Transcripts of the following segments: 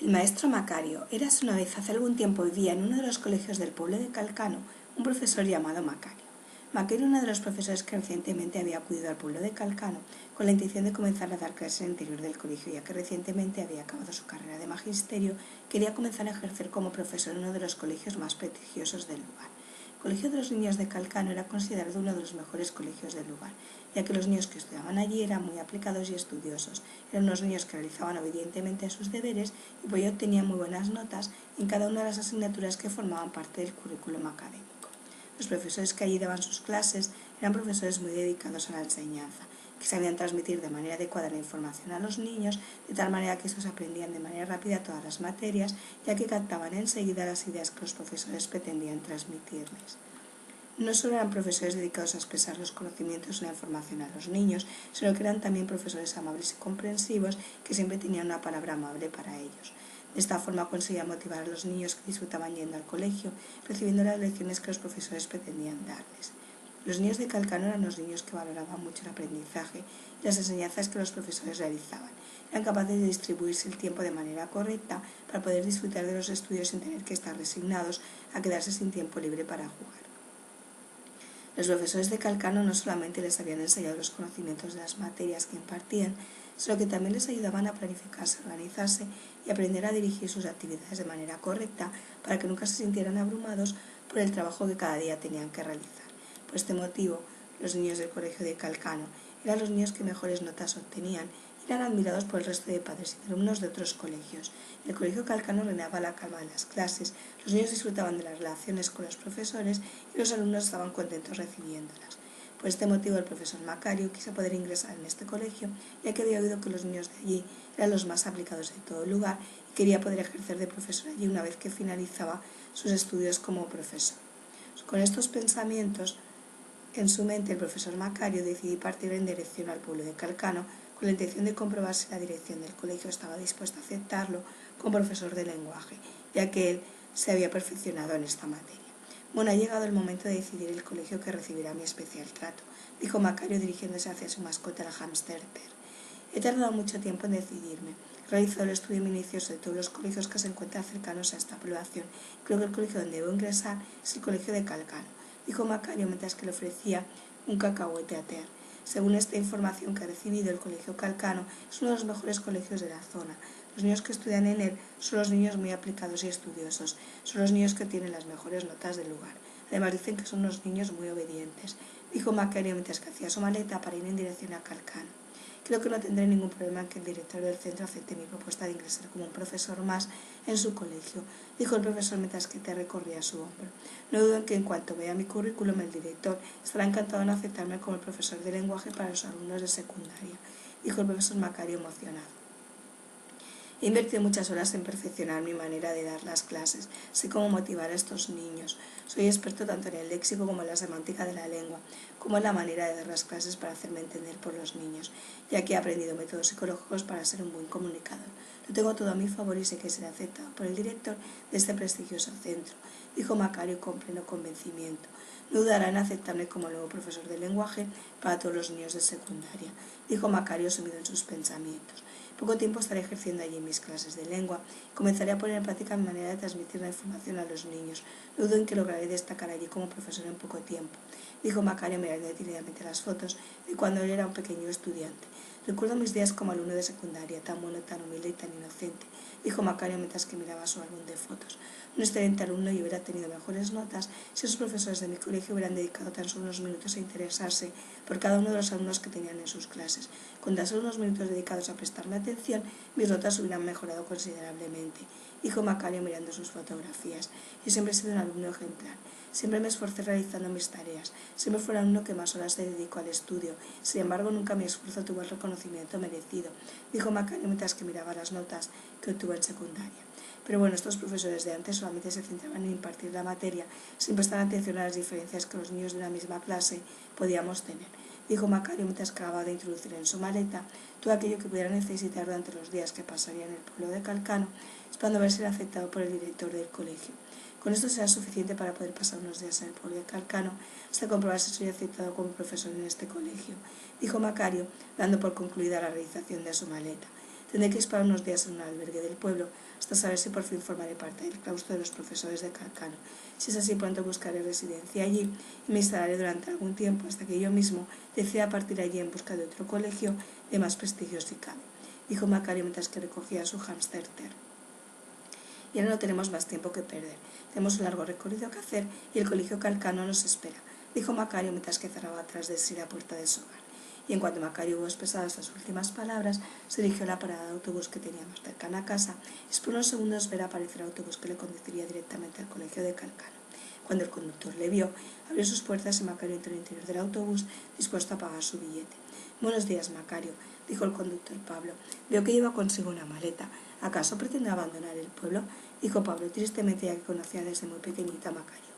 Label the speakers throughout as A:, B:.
A: El maestro Macario. Érase una vez, hace algún tiempo, vivía en uno de los colegios del pueblo de Calcano un profesor llamado Macario. Macario era uno de los profesores que recientemente había acudido al pueblo de Calcano con la intención de comenzar a dar clases en el interior del colegio, ya que recientemente había acabado su carrera de magisterio, quería comenzar a ejercer como profesor en uno de los colegios más prestigiosos del lugar. El Colegio de los Niños de Calcano era considerado uno de los mejores colegios del lugar, ya que los niños que estudiaban allí eran muy aplicados y estudiosos. Eran unos niños que realizaban obedientemente sus deberes y por ello obtenían muy buenas notas en cada una de las asignaturas que formaban parte del currículum académico. Los profesores que allí daban sus clases eran profesores muy dedicados a la enseñanza, que sabían transmitir de manera adecuada la información a los niños, de tal manera que estos aprendían de manera rápida todas las materias, ya que captaban enseguida las ideas que los profesores pretendían transmitirles. No solo eran profesores dedicados a expresar los conocimientos y la información a los niños, sino que eran también profesores amables y comprensivos que siempre tenían una palabra amable para ellos. De esta forma conseguían motivar a los niños que disfrutaban yendo al colegio, recibiendo las lecciones que los profesores pretendían darles. Los niños de Calcano eran los niños que valoraban mucho el aprendizaje y las enseñanzas que los profesores realizaban. Eran capaces de distribuirse el tiempo de manera correcta para poder disfrutar de los estudios sin tener que estar resignados a quedarse sin tiempo libre para jugar. Los profesores de Calcano no solamente les habían enseñado los conocimientos de las materias que impartían, sino que también les ayudaban a planificarse, organizarse y aprender a dirigir sus actividades de manera correcta para que nunca se sintieran abrumados por el trabajo que cada día tenían que realizar. Por este motivo, los niños del colegio de Calcano eran los niños que mejores notas obtenían y eran admirados por el resto de padres y alumnos de otros colegios. En el colegio Calcano reinaba la calma de las clases, los niños disfrutaban de las relaciones con los profesores y los alumnos estaban contentos recibiéndolas. Por este motivo, el profesor Macario quiso poder ingresar en este colegio, ya que había oído que los niños de allí eran los más aplicados de todo el lugar y quería poder ejercer de profesor allí una vez que finalizaba sus estudios como profesor. Con estos pensamientos en su mente, el profesor Macario decidió partir en dirección al pueblo de Calcano con la intención de comprobar si la dirección del colegio estaba dispuesta a aceptarlo como profesor de lenguaje, ya que él se había perfeccionado en esta materia. Bueno, ha llegado el momento de decidir el colegio que recibirá mi especial trato, dijo Macario dirigiéndose hacia su mascota, el hámster Per. He tardado mucho tiempo en decidirme. He realizado el estudio minucioso de todos los colegios que se encuentran cercanos a esta población. Creo que el colegio donde debo ingresar es el colegio de Calcano, dijo Macario mientras que le ofrecía un cacahuete a Ter. Según esta información que ha recibido, el colegio Calcano es uno de los mejores colegios de la zona. Los niños que estudian en él son los niños muy aplicados y estudiosos. Son los niños que tienen las mejores notas del lugar. Además dicen que son unos niños muy obedientes, dijo Macario mientras que hacía su maleta para ir en dirección a Calcano. Creo que no tendré ningún problema en que el director del centro acepte mi propuesta de ingresar como un profesor más en su colegio, dijo el profesor mientras que Ter recorría su hombro. No dudo en que en cuanto vea mi currículum el director estará encantado en aceptarme como el profesor de lenguaje para los alumnos de secundaria, dijo el profesor Macario emocionado. He invertido muchas horas en perfeccionar mi manera de dar las clases. Sé cómo motivar a estos niños. Soy experto tanto en el léxico como en la semántica de la lengua, como en la manera de dar las clases para hacerme entender por los niños, ya que he aprendido métodos psicológicos para ser un buen comunicador. Lo tengo todo a mi favor y sé que seré aceptado por el director de este prestigioso centro, dijo Macario con pleno convencimiento. No dudará en aceptarme como nuevo profesor de lenguaje para todos los niños de secundaria, dijo Macario sumido en sus pensamientos. Poco tiempo estaré ejerciendo allí mis clases de lengua y comenzaré a poner en práctica mi manera de transmitir la información a los niños. No dudo en que lograré destacar allí como profesor en poco tiempo, dijo Macario mirando detenidamente las fotos de cuando él era un pequeño estudiante. Recuerdo mis días como alumno de secundaria, tan bueno, tan humilde y tan inocente, dijo Macario mientras que miraba su álbum de fotos. Un excelente alumno y hubiera tenido mejores notas si esos profesores de mi colegio hubieran dedicado tan solo unos minutos a interesarse por cada uno de los alumnos que tenían en sus clases. Con tan solo unos minutos dedicados a prestarme atención, mis notas hubieran mejorado considerablemente, dijo Macario mirando sus fotografías. Yo siempre he sido un alumno ejemplar. Siempre me esforcé realizando mis tareas. Siempre fui el alumno que más horas se dedicó al estudio. Sin embargo, nunca mi esfuerzo tuvo el reconocimiento merecido, dijo Macario mientras que miraba las notas que obtuvo en secundaria. Pero bueno, estos profesores de antes solamente se centraban en impartir la materia sin prestar atención a las diferencias que los niños de una misma clase podíamos tener, dijo Macario mientras acababa de introducir en su maleta todo aquello que pudiera necesitar durante los días que pasaría en el pueblo de Calcano, esperando ver ser aceptado por el director del colegio. Con esto será suficiente para poder pasar unos días en el pueblo de Calcano hasta comprobar si soy aceptado como profesor en este colegio, dijo Macario, dando por concluida la realización de su maleta. Tendré que esperar unos días en un albergue del pueblo hasta saber si por fin formaré parte del claustro de los profesores de Calcano. Si es así, pronto buscaré residencia allí y me instalaré durante algún tiempo hasta que yo mismo decida partir allí en busca de otro colegio de más prestigio si cabe, dijo Macario mientras que recogía su hámster Ter. Y ahora no tenemos más tiempo que perder. Tenemos un largo recorrido que hacer y el colegio Calcano nos espera, dijo Macario mientras que cerraba atrás de sí la puerta de su hogar. Y en cuanto Macario hubo expresado estas últimas palabras, se dirigió a la parada de autobús que tenía más cercana a casa y por unos segundos ver aparecer el autobús que le conduciría directamente al colegio de Calcano. Cuando el conductor le vio, abrió sus puertas y Macario entró en el interior del autobús dispuesto a pagar su billete. «Buenos días, Macario», dijo el conductor Pablo. «Veo que lleva consigo una maleta. ¿Acaso pretende abandonar el pueblo?», dijo Pablo tristemente, ya que conocía desde muy pequeñita a Macario.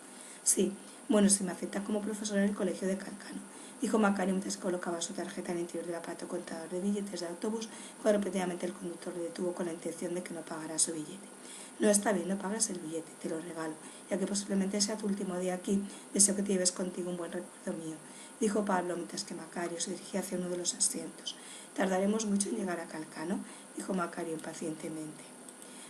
A: «Sí, bueno, si me acepta como profesor en el colegio de Calcano», dijo Macario mientras colocaba su tarjeta en el interior del aparato contador de billetes del autobús, cuando repentinamente el conductor le detuvo con la intención de que no pagara su billete. «No, está bien, no pagas el billete, te lo regalo, ya que posiblemente sea tu último día aquí, deseo que te lleves contigo un buen recuerdo mío», dijo Pablo mientras que Macario se dirigía hacia uno de los asientos. «¿Tardaremos mucho en llegar a Calcano?», dijo Macario impacientemente.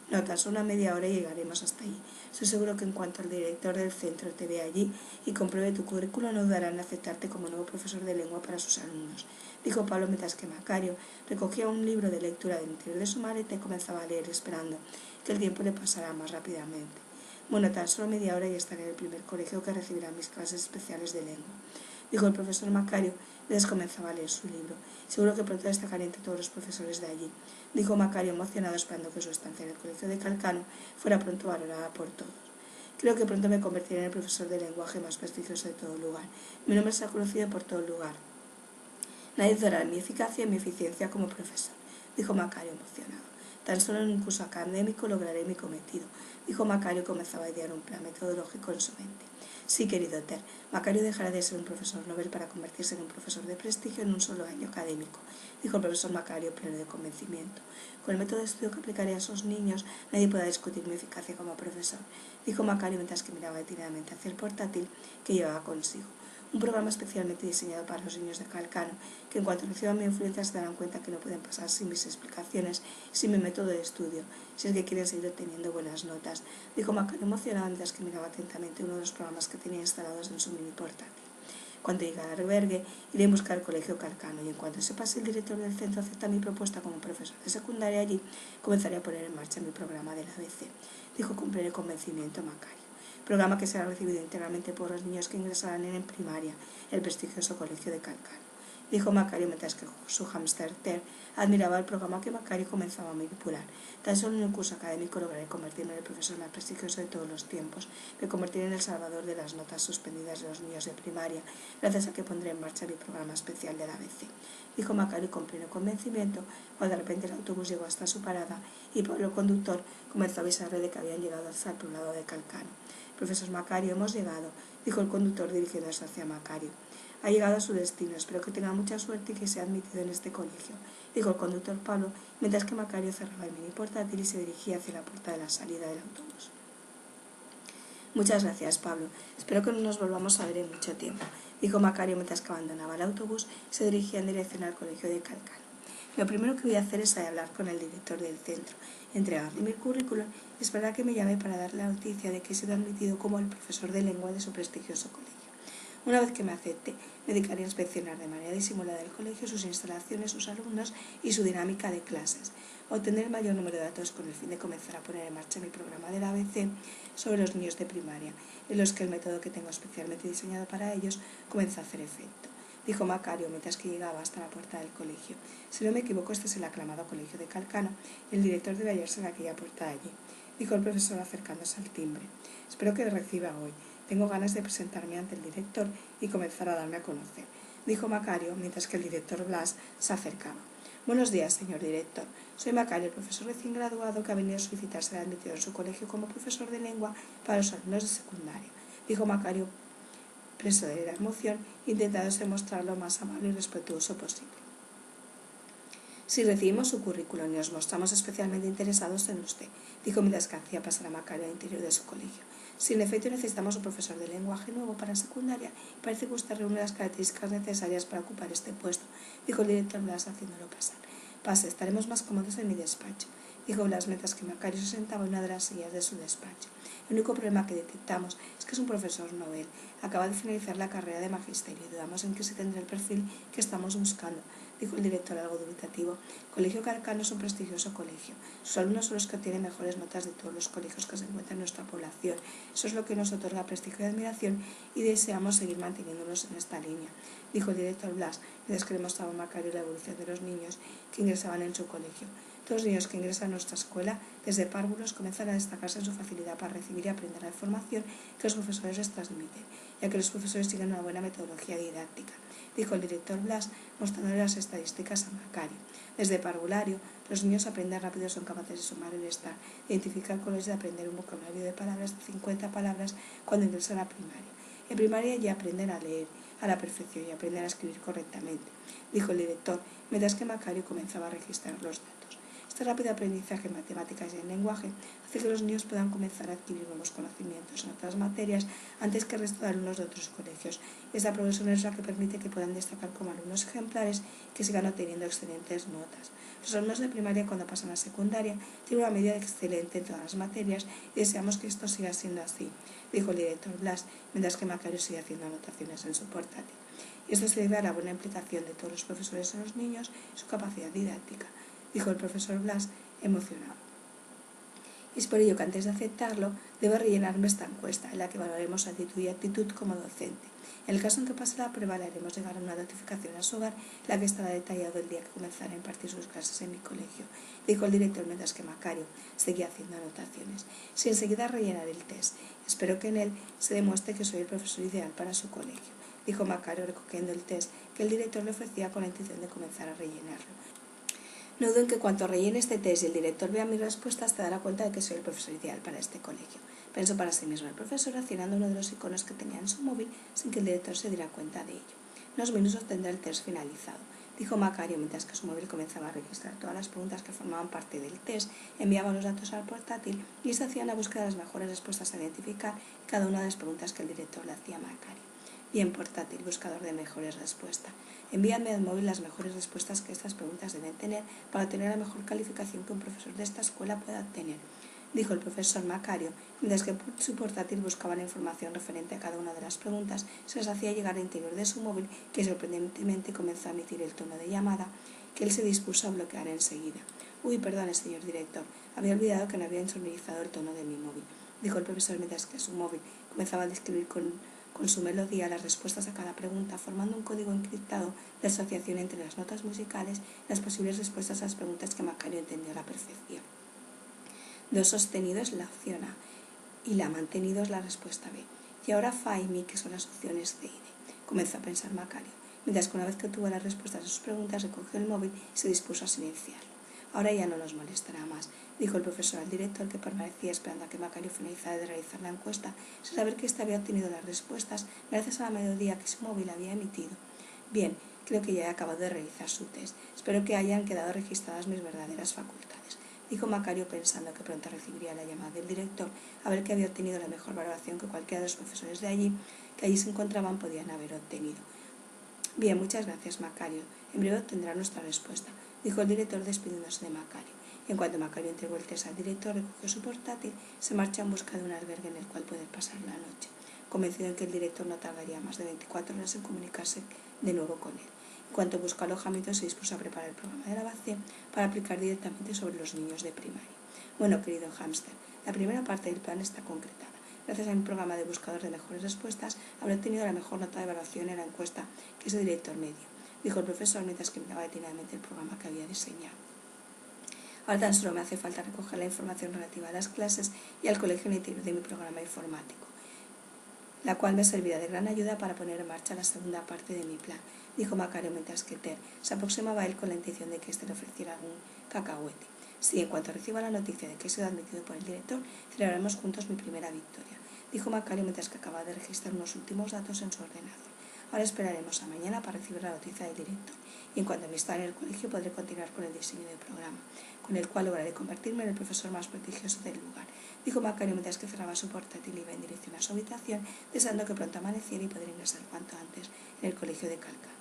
A: «No, tan solo una media hora y llegaremos hasta allí. Estoy seguro que en cuanto el director del centro te vea allí y compruebe tu currículo, no dudará en aceptarte como nuevo profesor de lengua para sus alumnos», dijo Pablo mientras que Macario recogía un libro de lectura del interior de su maleta y comenzaba a leer esperando que el tiempo le pasara más rápidamente. «Bueno, tan solo media hora y estaré en el primer colegio que recibirá mis clases especiales de lengua», dijo el profesor Macario mientras comenzaba a leer su libro. «Seguro que pronto destacaré entre todos los profesores de allí», dijo Macario emocionado, esperando que su estancia en el colegio de Calcano fuera pronto valorada por todos. «Creo que pronto me convertiré en el profesor de lenguaje más prestigioso de todo el lugar. Mi nombre será conocido por todo el lugar. Nadie dudará en mi eficacia y mi eficiencia como profesor», dijo Macario emocionado. «Tan solo en un curso académico lograré mi cometido», dijo Macario y comenzaba a idear un plan metodológico en su mente. «Sí, querido Ter, Macario dejará de ser un profesor Nobel para convertirse en un profesor de prestigio en un solo año académico», dijo el profesor Macario pleno de convencimiento. «Con el método de estudio que aplicaré a esos niños, nadie podrá discutir mi eficacia como profesor», dijo Macario mientras que miraba detenidamente hacia el portátil que llevaba consigo. «Un programa especialmente diseñado para los niños de Calcano, que en cuanto reciban mi influencia se darán cuenta que no pueden pasar sin mis explicaciones y sin mi método de estudio, si es que quieren seguir obteniendo buenas notas», dijo Macario emocionado mientras que miraba atentamente uno de los programas que tenía instalados en su mini portátil. «Cuando llegue al albergue, iré a buscar el colegio Calcano y en cuanto sepa si el director del centro acepta mi propuesta como profesor de secundaria allí, comenzaré a poner en marcha mi programa del ABC», dijo con pleno convencimiento Macario. «Programa que será recibido integralmente por los niños que ingresarán en primaria, el prestigioso colegio de Calcano», dijo Macario mientras que su hámster Ter admiraba el programa que Macario comenzaba a manipular. «Tan solo en un curso académico lograré convertirme en el profesor más prestigioso de todos los tiempos. Me convertiré en el salvador de las notas suspendidas de los niños de primaria, gracias a que pondré en marcha mi programa especial del ABC», dijo Macario con pleno convencimiento, cuando de repente el autobús llegó hasta su parada y Pablo, el conductor, comenzó a avisarle de que habían llegado hasta el poblado de Calcano. «Profesor Macario, hemos llegado», dijo el conductor dirigiéndose hacia Macario. «Ha llegado a su destino, espero que tenga mucha suerte y que sea admitido en este colegio», dijo el conductor Pablo, mientras que Macario cerraba el mini portátil y se dirigía hacia la puerta de la salida del autobús. «Muchas gracias, Pablo. Espero que no nos volvamos a ver en mucho tiempo», dijo Macario mientras que abandonaba el autobús y se dirigía en dirección al colegio de Calcano. «Lo primero que voy a hacer es hablar con el director del centro, entregarle mi currículum y esperar a que me llame para darle la noticia de que he sido admitido como el profesor de lengua de su prestigioso colegio. Una vez que me acepte, me dedicaré a inspeccionar de manera disimulada el colegio, sus instalaciones, sus alumnos y su dinámica de clases. Obtener el mayor número de datos con el fin de comenzar a poner en marcha mi programa del ABC sobre los niños de primaria, en los que el método que tengo especialmente diseñado para ellos comienza a hacer efecto», dijo Macario mientras que llegaba hasta la puerta del colegio. «Si no me equivoco, este es el aclamado colegio de Calcano y el director debe hallarse en aquella puerta de allí», dijo el profesor acercándose al timbre. «Espero que reciba hoy. Tengo ganas de presentarme ante el director y comenzar a darme a conocer», dijo Macario mientras que el director Blas se acercaba. «Buenos días, señor director. Soy Macario, el profesor recién graduado que ha venido a solicitar ser admitido en su colegio como profesor de lengua para los alumnos de secundaria», dijo Macario, preso de la emoción, intentando demostrar lo más amable y respetuoso posible. «Si recibimos su currículum y nos mostramos especialmente interesados en usted», dijo mientras que hacía pasar a Macario al interior de su colegio. «Si en efecto necesitamos un profesor de lenguaje nuevo para secundaria, parece que usted reúne las características necesarias para ocupar este puesto», dijo el director Blas haciéndolo pasar. Pase, estaremos más cómodos en mi despacho, dijo Blas mientras que Macario se sentaba en una de las sillas de su despacho. El único problema que detectamos es que es un profesor novel. Acaba de finalizar la carrera de magisterio y dudamos en que se tendrá el perfil que estamos buscando, dijo el director algo dubitativo. Colegio Calcano es un prestigioso colegio. Sus alumnos son los que obtienen mejores notas de todos los colegios que se encuentran en nuestra población. Eso es lo que nos otorga prestigio y admiración y deseamos seguir manteniéndonos en esta línea, dijo el director Blas, mientras que le mostraba a Macario la evolución de los niños que ingresaban en su colegio. Todos los niños que ingresan a nuestra escuela, desde párvulos, comienzan a destacarse en su facilidad para recibir y aprender la información que los profesores les transmiten, ya que los profesores siguen una buena metodología didáctica, dijo el director Blas, mostrándole las estadísticas a Macario. Desde parvulario, los niños aprenden rápido y son capaces de sumar y restar, identificar colores y de aprender un vocabulario de palabras de 50 palabras cuando ingresan a primaria. En primaria ya aprenden a leer a la perfección y aprenden a escribir correctamente, dijo el director, mientras que Macario comenzaba a registrar los datos. Este rápido aprendizaje en matemáticas y en lenguaje hace que los niños puedan comenzar a adquirir nuevos conocimientos en otras materias antes que el resto de alumnos de otros colegios. Esta progresión es la que permite que puedan destacar como alumnos ejemplares que sigan obteniendo excelentes notas. Los alumnos de primaria, cuando pasan a secundaria, tienen una media excelente en todas las materias y deseamos que esto siga siendo así, dijo el director Blas, mientras que Macario sigue haciendo anotaciones en su portátil. Y esto se debe a la buena implicación de todos los profesores en los niños y su capacidad didáctica, dijo el profesor Blas, emocionado. Y es por ello que antes de aceptarlo, debe rellenarme esta encuesta, en la que valoraremos su actitud y actitud como docente. En el caso en que pase la prueba, le haremos llegar una notificación a su hogar, en la que estará detallado el día que comenzará a impartir sus clases en mi colegio, dijo el director mientras que Macario seguía haciendo anotaciones. Si enseguida rellenar el test, espero que en él se demuestre que soy el profesor ideal para su colegio, dijo Macario recogiendo el test que el director le ofrecía con la intención de comenzar a rellenarlo. No dudo en que cuanto rellene este test y el director vea mis respuestas, te dará cuenta de que soy el profesor ideal para este colegio. Pensó para sí mismo el profesor, accionando uno de los iconos que tenía en su móvil sin que el director se diera cuenta de ello. En unos minutos tendrá el test finalizado, dijo Macario mientras que su móvil comenzaba a registrar todas las preguntas que formaban parte del test, enviaba los datos al portátil y se hacía una búsqueda de las mejores respuestas a identificar cada una de las preguntas que el director le hacía a Macario. Bien, portátil, buscador de mejores respuestas. Envíame al móvil las mejores respuestas que estas preguntas deben tener para obtener la mejor calificación que un profesor de esta escuela pueda obtener, dijo el profesor Macario, mientras que su portátil buscaba la información referente a cada una de las preguntas, se las hacía llegar al interior de su móvil, que sorprendentemente comenzó a emitir el tono de llamada que él se dispuso a bloquear enseguida. Uy, perdone, señor director, había olvidado que no había insonorizado el tono de mi móvil, dijo el profesor mientras que su móvil comenzaba a describir con su melodía las respuestas a cada pregunta, formando un código encriptado de asociación entre las notas musicales y las posibles respuestas a las preguntas que Macario entendió a la perfección. Do sostenido es la opción A y la mantenido es la respuesta B. Y ahora Fa y Mi, que son las opciones C y D, comenzó a pensar Macario, mientras que una vez que tuvo las respuestas a sus preguntas recogió el móvil y se dispuso a silenciarlo. Ahora ya no nos molestará más, dijo el profesor al director, que permanecía esperando a que Macario finalizara de realizar la encuesta, sin saber que éste había obtenido las respuestas gracias a la melodía que su móvil había emitido. Bien, creo que ya he acabado de realizar su test. Espero que hayan quedado registradas mis verdaderas facultades, dijo Macario pensando que pronto recibiría la llamada del director a ver que había obtenido la mejor valoración que cualquiera de los profesores de allí que allí se encontraban podían haber obtenido. Bien, muchas gracias, Macario. En breve obtendrá nuestra respuesta, dijo el director despidiéndose de Macario. Y en cuanto Macario entregó el test al director, recogió su portátil y se marchó en busca de un albergue en el cual poder pasar la noche, convencido en que el director no tardaría más de 24 horas en comunicarse de nuevo con él. En cuanto buscó alojamiento, se dispuso a preparar el programa de grabación para aplicar directamente sobre los niños de primaria. Bueno, querido hámster, la primera parte del plan está concretada. Gracias a mi programa de buscador de mejores respuestas, habré obtenido la mejor nota de evaluación en la encuesta que ese director me dio, dijo el profesor mientras que miraba detenidamente el programa que había diseñado. Ahora tan solo me hace falta recoger la información relativa a las clases y al colegio en el interior de mi programa informático, la cual me servirá de gran ayuda para poner en marcha la segunda parte de mi plan, dijo Macario mientras que Ter se aproximaba a él con la intención de que éste le ofreciera algún cacahuete. Sí, en cuanto reciba la noticia de que he sido admitido por el director, celebraremos juntos mi primera victoria, dijo Macario mientras que acababa de registrar unos últimos datos en su ordenador. Ahora esperaremos a mañana para recibir la noticia del director, y en cuanto me esté en el colegio podré continuar con el diseño del programa, con el cual lograré convertirme en el profesor más prestigioso del lugar, dijo Macario mientras que cerraba su portátil y iba en dirección a su habitación, deseando que pronto amaneciera y poder ingresar cuanto antes en el colegio de Calcano.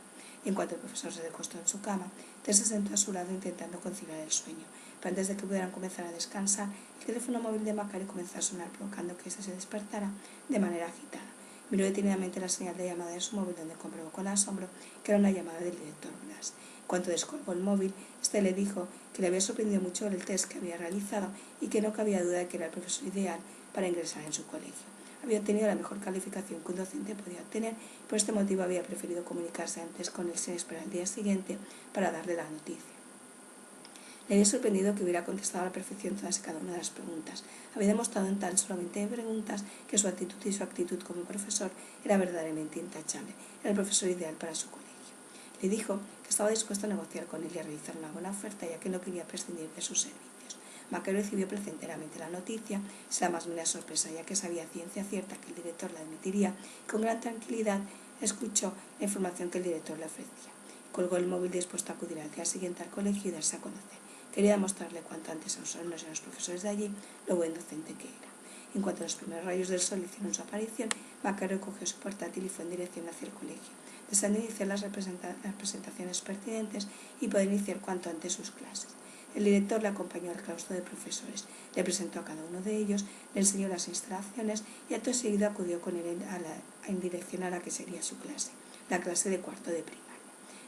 A: En cuanto el profesor se recostó en su cama, Ted se sentó a su lado intentando conciliar el sueño, pero antes de que pudieran comenzar a descansar, el teléfono móvil de Macario comenzó a sonar, provocando que éste se despertara de manera agitada. Miró detenidamente la señal de llamada de su móvil, donde comprobó con asombro que era una llamada del director Blas. En cuanto descolgó el móvil, este le dijo que le había sorprendido mucho el test que había realizado y que no cabía duda de que era el profesor ideal para ingresar en su colegio. Había obtenido la mejor calificación que un docente podía obtener y por este motivo había preferido comunicarse antes con él sin esperar al día siguiente para darle la noticia. Le había sorprendido que hubiera contestado a la perfección todas y cada una de las preguntas. Había demostrado en tan solo 20 preguntas que su actitud y su actitud como profesor era verdaderamente intachable. Era el profesor ideal para su colegio. Le dijo que estaba dispuesto a negociar con él y a realizar una buena oferta, ya que no quería prescindir de sus servicios. Macario recibió placenteramente la noticia, sin la más mínima sorpresa, ya que sabía a ciencia cierta que el director la admitiría, y con gran tranquilidad escuchó la información que el director le ofrecía. Colgó el móvil dispuesto a acudir al día siguiente al colegio y darse a conocer. Quería demostrarle cuanto antes a los alumnos y a los profesores de allí lo buen docente que era. En cuanto los primeros rayos del sol hicieron su aparición, Macario cogió su portátil y fue en dirección hacia el colegio, deseando iniciar las presentaciones pertinentes y poder iniciar cuanto antes sus clases. El director le acompañó al claustro de profesores, le presentó a cada uno de ellos, le enseñó las instalaciones y acto seguido acudió con él en dirección a la que sería su clase, la clase de cuarto de primaria.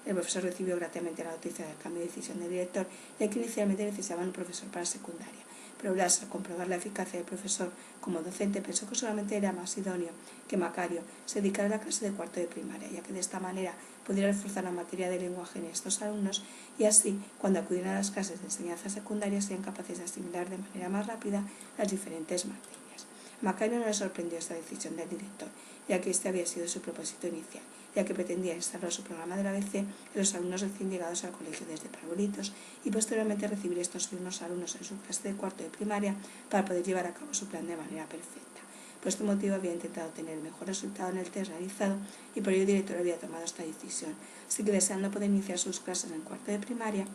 A: El profesor recibió gratamente la noticia del cambio de decisión del director, ya que inicialmente necesitaban un profesor para secundaria. Pero Blas, al comprobar la eficacia del profesor como docente, pensó que solamente era más idóneo que Macario se dedicara a la clase de cuarto de primaria, ya que de esta manera pudiera reforzar la materia de lenguaje en estos alumnos y así, cuando acudieran a las clases de enseñanza secundaria, serían capaces de asimilar de manera más rápida las diferentes materias. Macario no le sorprendió esta decisión del director, ya que este había sido su propósito inicial, ya que pretendía instalar su programa del ABC en los alumnos recién llegados al colegio desde parvulitos y posteriormente recibir estos mismos alumnos en su clase de cuarto de primaria para poder llevar a cabo su plan de manera perfecta. Por este motivo había intentado tener el mejor resultado en el test realizado y por ello el director había tomado esta decisión. Así que, deseando poder iniciar sus clases en cuarto de primaria,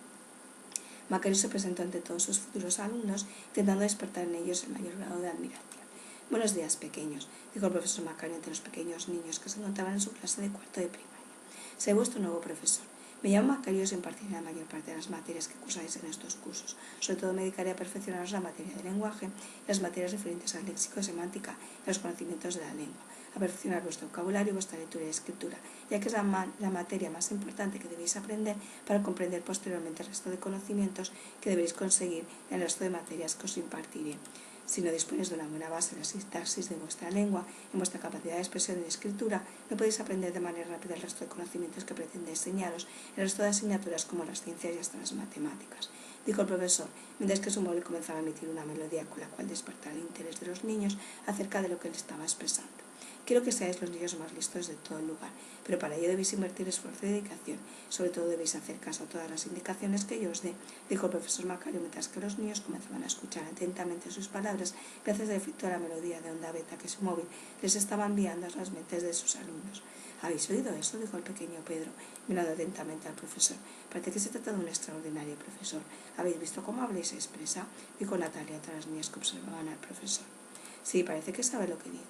A: Macario se presentó ante todos sus futuros alumnos, intentando despertar en ellos el mayor grado de admiración. «Buenos días, pequeños», dijo el profesor Macario ante los pequeños niños que se encontraban en su clase de cuarto de primaria. «Soy vuestro nuevo profesor. Me llamo Macario y os impartiré la mayor parte de las materias que cursáis en estos cursos. Sobre todo me dedicaré a perfeccionaros la materia de lenguaje y las materias referentes al léxico y semántica y los conocimientos de la lengua, a perfeccionar vuestro vocabulario y vuestra lectura y escritura, ya que es la materia más importante que debéis aprender para comprender posteriormente el resto de conocimientos que debéis conseguir en el resto de materias que os impartiré. Si no disponéis de una buena base en la sintaxis de vuestra lengua, en vuestra capacidad de expresión y de escritura, no podéis aprender de manera rápida el resto de conocimientos que pretende enseñaros en el resto de asignaturas como las ciencias y hasta las matemáticas», dijo el profesor, mientras que su móvil comenzaba a emitir una melodía con la cual despertar el interés de los niños acerca de lo que él estaba expresando. «Quiero que seáis los niños más listos de todo el lugar, pero para ello debéis invertir esfuerzo y dedicación. Sobre todo debéis hacer caso a todas las indicaciones que yo os dé», dijo el profesor Macario, mientras que los niños comenzaban a escuchar atentamente sus palabras gracias al efecto de la melodía de onda beta que su móvil les estaba enviando a las mentes de sus alumnos. «¿Habéis oído eso?», dijo el pequeño Pedro, mirando atentamente al profesor. «Parece que se trata de un extraordinario profesor. ¿Habéis visto cómo habla y se expresa?», dijo Natalia a todas las niñas que observaban al profesor. «Sí, parece que sabe lo que dice.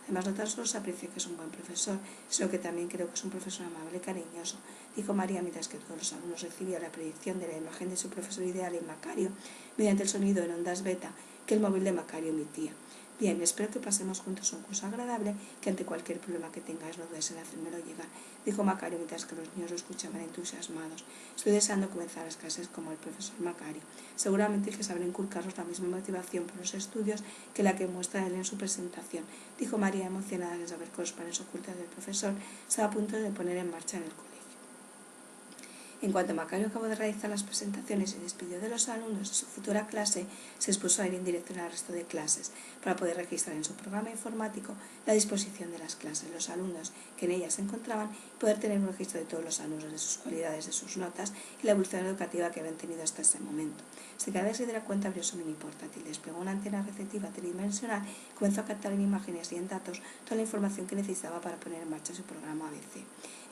A: Además, no tan solo se aprecia que es un buen profesor, sino que también creo que es un profesor amable y cariñoso», dijo María, mientras que todos los alumnos recibían la predicción de la imagen de su profesor ideal en Macario mediante el sonido en ondas beta que el móvil de Macario emitía. «Bien, espero que pasemos juntos un curso agradable, que ante cualquier problema que tengáis no dudéis en hacérmelo llegar», dijo Macario mientras que los niños lo escuchaban entusiasmados. «Estoy deseando comenzar las clases como el profesor Macario. Seguramente que sabrá inculcaros la misma motivación por los estudios que la que muestra él en su presentación», dijo María, emocionada de saber que los planes ocultos del profesor estaba a punto de poner en marcha en el colegio. En cuanto Macario acabó de realizar las presentaciones y despidió de los alumnos de su futura clase, se expuso a ir en dirección al resto de clases para poder registrar en su programa informático la disposición de las clases, los alumnos que en ellas se encontraban y poder tener un registro de todos los alumnos, de sus cualidades, de sus notas y la evolución educativa que habían tenido hasta ese momento. Sin que nadie se diera cuenta, abrió su mini portátil, desplegó una antena receptiva tridimensional y comenzó a captar en imágenes y en datos toda la información que necesitaba para poner en marcha su programa ABC.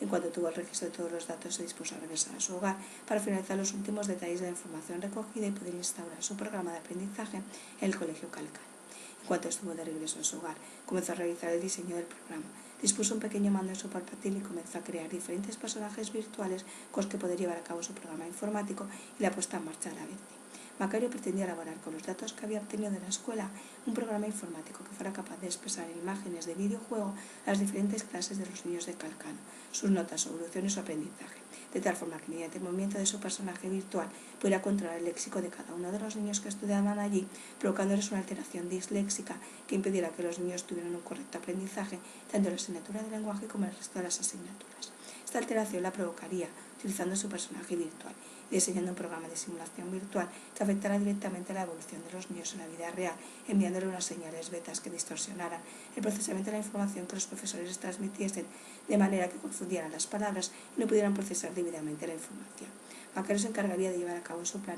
A: En cuanto tuvo el registro de todos los datos, se dispuso a regresar a su hogar para finalizar los últimos detalles de la información recogida y poder instaurar su programa de aprendizaje en el colegio Calcano. En cuanto estuvo de regreso a su hogar, comenzó a realizar el diseño del programa. Dispuso un pequeño mando en su portátil y comenzó a crear diferentes personajes virtuales con los que poder llevar a cabo su programa informático y la puesta en marcha de la ABC. Macario pretendía elaborar con los datos que había obtenido de la escuela un programa informático que fuera capaz de expresar en imágenes de videojuego las diferentes clases de los niños de Calcano, sus notas, su evolución y su aprendizaje, de tal forma que mediante el movimiento de su personaje virtual pudiera controlar el léxico de cada uno de los niños que estudiaban allí, provocándoles una alteración disléxica que impidiera que los niños tuvieran un correcto aprendizaje tanto en la asignatura de lenguaje como en el resto de las asignaturas. Esta alteración la provocaría utilizando su personaje virtual y diseñando un programa de simulación virtual que afectara directamente a la evolución de los niños en la vida real, enviándole unas señales betas que distorsionaran el procesamiento de la información que los profesores les transmitiesen, de manera que confundieran las palabras y no pudieran procesar debidamente la información. Macario se encargaría de llevar a cabo su plan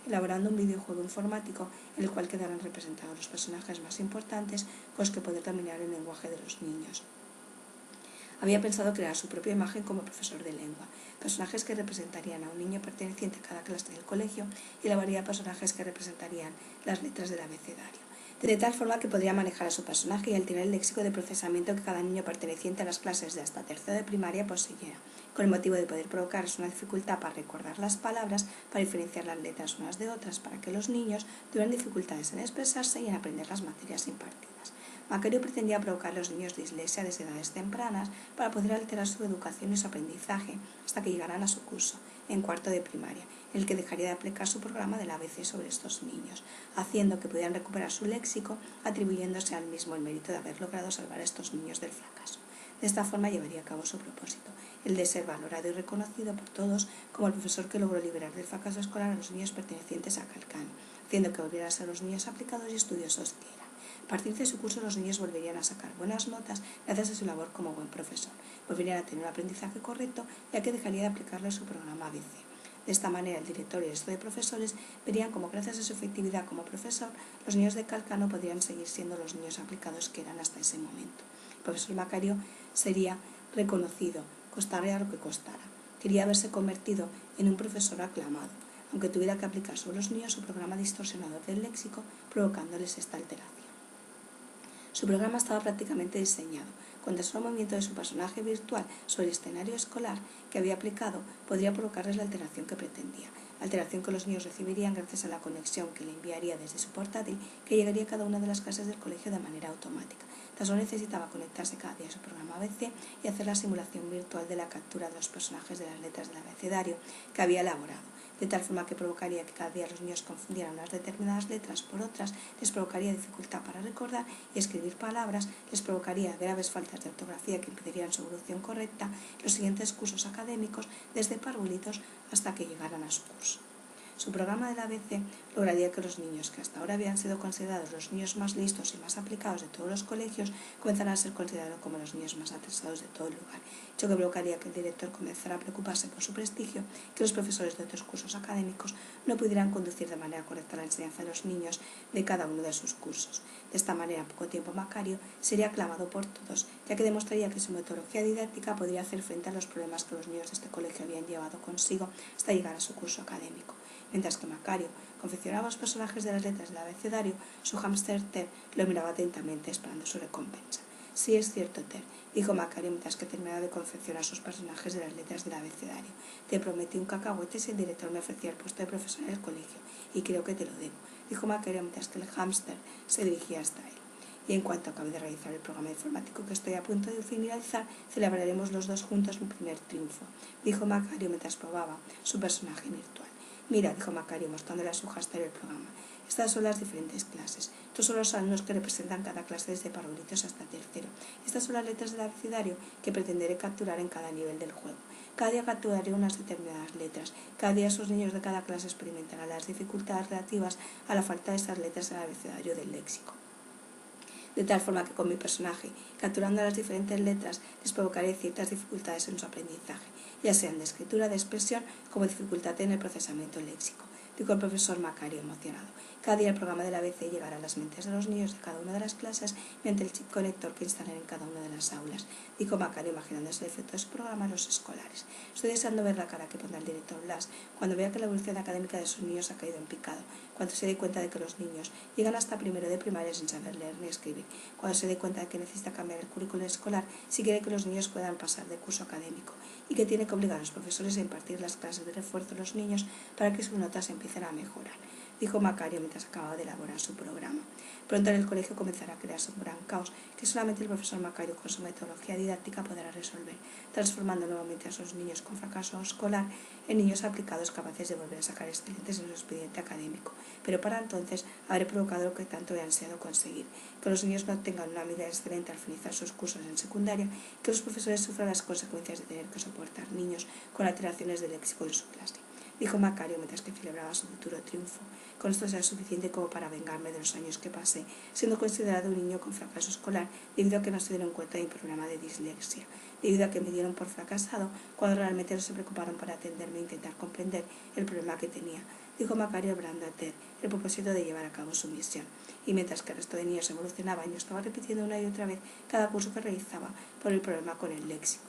A: elaborando un videojuego informático en el cual quedaran representados los personajes más importantes con los que poder dominar el lenguaje de los niños. Había pensado crear su propia imagen como profesor de lengua, personajes que representarían a un niño perteneciente a cada clase del colegio y elaboraría personajes que representarían las letras del abecedario, de tal forma que podría manejar a su personaje y alterar el léxico de procesamiento que cada niño perteneciente a las clases de hasta tercero de primaria poseyera, con el motivo de poder provocarles una dificultad para recordar las palabras, para diferenciar las letras unas de otras, para que los niños tuvieran dificultades en expresarse y en aprender las materias impartidas. Macario pretendía provocar a los niños dislexia desde edades tempranas para poder alterar su educación y su aprendizaje hasta que llegaran a su curso, en cuarto de primaria, en el que dejaría de aplicar su programa del ABC sobre estos niños, haciendo que pudieran recuperar su léxico, atribuyéndose al mismo el mérito de haber logrado salvar a estos niños del fracaso. De esta forma llevaría a cabo su propósito, el de ser valorado y reconocido por todos como el profesor que logró liberar del fracaso escolar a los niños pertenecientes a Calcano, haciendo que volvieran a ser los niños aplicados y estudiosos que eran. A partir de su curso los niños volverían a sacar buenas notas gracias a su labor como buen profesor. Volverían a tener un aprendizaje correcto ya que dejaría de aplicarle su programa ABC. De esta manera el director y el resto de profesores verían como gracias a su efectividad como profesor los niños de Calcano podrían seguir siendo los niños aplicados que eran hasta ese momento. El profesor Macario sería reconocido, costara lo que costara. Quería haberse convertido en un profesor aclamado, aunque tuviera que aplicar sobre los niños su programa distorsionador del léxico, provocándoles esta alteración. Su programa estaba prácticamente diseñado. Con tan solo movimiento de su personaje virtual sobre el escenario escolar que había aplicado, podría provocarles la alteración que pretendía. Alteración que los niños recibirían gracias a la conexión que le enviaría desde su portátil, que llegaría a cada una de las clases del colegio de manera automática. Tan solo necesitaba conectarse cada día a su programa ABC y hacer la simulación virtual de la captura de los personajes de las letras del abecedario que había elaborado, de tal forma que provocaría que cada día los niños confundieran unas determinadas letras por otras, les provocaría dificultad para recordar y escribir palabras, les provocaría graves faltas de ortografía que impedirían su evolución correcta en los siguientes cursos académicos, desde parvulitos hasta que llegaran a su curso. Su programa del ABC lograría que los niños que hasta ahora habían sido considerados los niños más listos y más aplicados de todos los colegios comenzaran a ser considerados como los niños más atrasados de todo el lugar, hecho que provocaría que el director comenzara a preocuparse por su prestigio, que los profesores de otros cursos académicos no pudieran conducir de manera correcta la enseñanza de los niños de cada uno de sus cursos. De esta manera, en poco tiempo Macario sería aclamado por todos, ya que demostraría que su metodología didáctica podría hacer frente a los problemas que los niños de este colegio habían llevado consigo hasta llegar a su curso académico. Mientras que Macario confeccionaba los personajes de las letras del abecedario, su hámster Ter lo miraba atentamente esperando su recompensa. Sí, es cierto, Ter, dijo Macario mientras que terminaba de confeccionar sus personajes de las letras del abecedario. Te prometí un cacahuete si el director me ofrecía el puesto de profesor en el colegio, y creo que te lo debo, dijo Macario mientras que el hámster se dirigía hasta él. Y en cuanto acabe de realizar el programa informático que estoy a punto de finalizar, celebraremos los dos juntos mi primer triunfo, dijo Macario mientras probaba su personaje virtual. Mira, dijo Macario mostrándole a su hámster el programa. Estas son las diferentes clases. Estos son los alumnos que representan cada clase desde parvulitos hasta tercero. Estas son las letras del abecedario que pretenderé capturar en cada nivel del juego. Cada día capturaré unas determinadas letras. Cada día esos niños de cada clase experimentarán las dificultades relativas a la falta de estas letras del abecedario del léxico. De tal forma que con mi personaje, capturando las diferentes letras, les provocaré ciertas dificultades en su aprendizaje, ya sean de escritura, de expresión, como dificultad en el procesamiento léxico. dijo el profesor Macario emocionado. Cada día el programa de la ABC llegará a las mentes de los niños de cada una de las clases mediante el chip conector que instalaré en cada una de las aulas, dijo Macario imaginándose el efecto de su programa en los escolares. Estoy deseando ver la cara que pondrá el director Blas cuando vea que la evolución académica de sus niños ha caído en picado, cuando se dé cuenta de que los niños llegan hasta primero de primaria sin saber leer ni escribir, cuando se dé cuenta de que necesita cambiar el currículo escolar si quiere que los niños puedan pasar de curso académico y que tiene que obligar a los profesores a impartir las clases de refuerzo a los niños para que sus notas empiecen a mejorar, dijo Macario mientras acababa de elaborar su programa. Pronto en el colegio comenzará a crearse un gran caos que solamente el profesor Macario con su metodología didáctica podrá resolver, transformando nuevamente a esos niños con fracaso escolar en niños aplicados capaces de volver a sacar excelentes en su expediente académico. Pero para entonces habré provocado lo que tanto he ansiado conseguir, que los niños no tengan una vida excelente al finalizar sus cursos en secundaria, que los profesores sufran las consecuencias de tener que soportar niños con alteraciones de léxico en su clase, dijo Macario mientras que celebraba su futuro triunfo. Con esto será suficiente como para vengarme de los años que pasé, siendo considerado un niño con fracaso escolar debido a que no se dieron cuenta de mi problema de dislexia, debido a que me dieron por fracasado cuando realmente no se preocuparon por atenderme e intentar comprender el problema que tenía, dijo Macario hablando a Ted, el propósito de llevar a cabo su misión. Y mientras que el resto de niños evolucionaban, yo estaba repitiendo una y otra vez cada curso que realizaba por el problema con el léxico,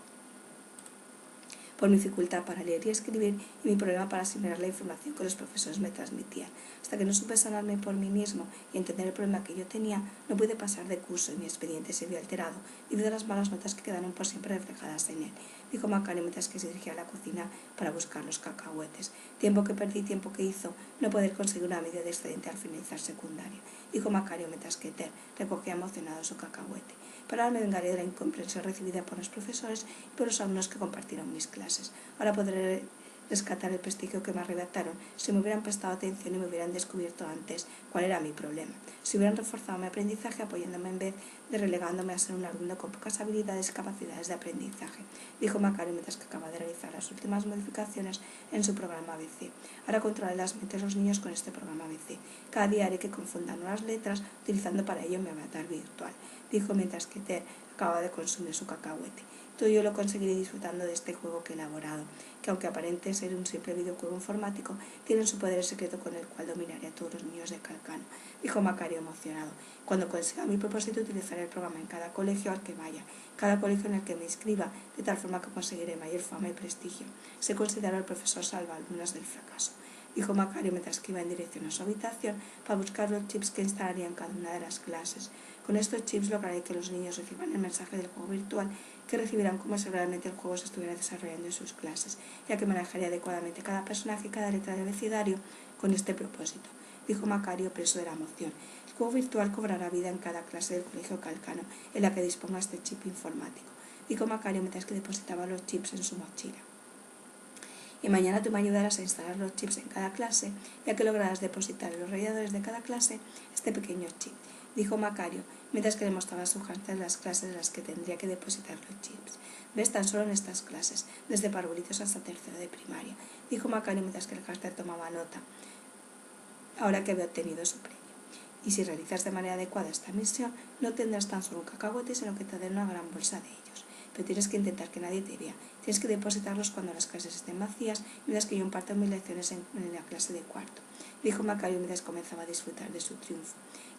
A: por mi dificultad para leer y escribir y mi problema para asimilar la información que los profesores me transmitían. Hasta que no supe sanarme por mí mismo y entender el problema que yo tenía, no pude pasar de curso y mi expediente se vio alterado debido a las malas notas que quedaron por siempre reflejadas en él, dijo Macario mientras que se dirigía a la cocina para buscar los cacahuetes. Tiempo que perdí, tiempo que hizo no poder conseguir una media de excedente al finalizar secundaria, dijo Macario mientras que Ted recogía emocionado su cacahuete. Pero ahora me vengaré de la incomprensión recibida por los profesores y por los alumnos que compartieron mis clases. Ahora podré rescatar el prestigio que me arrebataron si me hubieran prestado atención y me hubieran descubierto antes cuál era mi problema, si hubieran reforzado mi aprendizaje apoyándome en vez de relegándome a ser un alumno con pocas habilidades y capacidades de aprendizaje, dijo Macario mientras que acaba de realizar las últimas modificaciones en su programa ABC. Ahora controlaré las mentes de los niños con este programa ABC. Cada día haré que confundan nuevas letras utilizando para ello mi avatar virtual, dijo mientras que Ted acaba de consumir su cacahuete. Todo yo lo conseguiré disfrutando de este juego que he elaborado, que aunque aparente ser un simple videojuego informático, tiene su poder secreto con el cual dominaré a todos los niños de Calcano, dijo Macario emocionado. Cuando consiga mi propósito utilizaré el programa en cada colegio al que vaya, cada colegio en el que me inscriba, de tal forma que conseguiré mayor fama y prestigio. Se considera el profesor salvaalumnos del fracaso, dijo Macario mientras que iba en dirección a su habitación para buscar los chips que instalaría en cada una de las clases. Con estos chips lograré que los niños reciban el mensaje del juego virtual que recibirán como si realmente el juego se estuviera desarrollando en sus clases, ya que manejaría adecuadamente cada personaje y cada letra del abecedario con este propósito, dijo Macario preso de la emoción. El juego virtual cobrará vida en cada clase del colegio Calcano en la que disponga este chip informático, dijo Macario mientras que depositaba los chips en su mochila. Y mañana tú me ayudarás a instalar los chips en cada clase, ya que lograrás depositar en los radiadores de cada clase este pequeño chip, dijo Macario, mientras que le mostraba a su hámster las clases en las que tendría que depositar los chips. Ves tan solo en estas clases, desde parvulitos hasta tercero de primaria, dijo Macario mientras que el hámster tomaba nota, ahora que había obtenido su premio. Y si realizas de manera adecuada esta misión, no tendrás tan solo un cacahuete, sino que te daré una gran bolsa de ellos. Pero tienes que intentar que nadie te vea. Tienes que depositarlos cuando las clases estén vacías, mientras que yo imparto mis lecciones en la clase de cuarto, dijo Macario mientras comenzaba a disfrutar de su triunfo.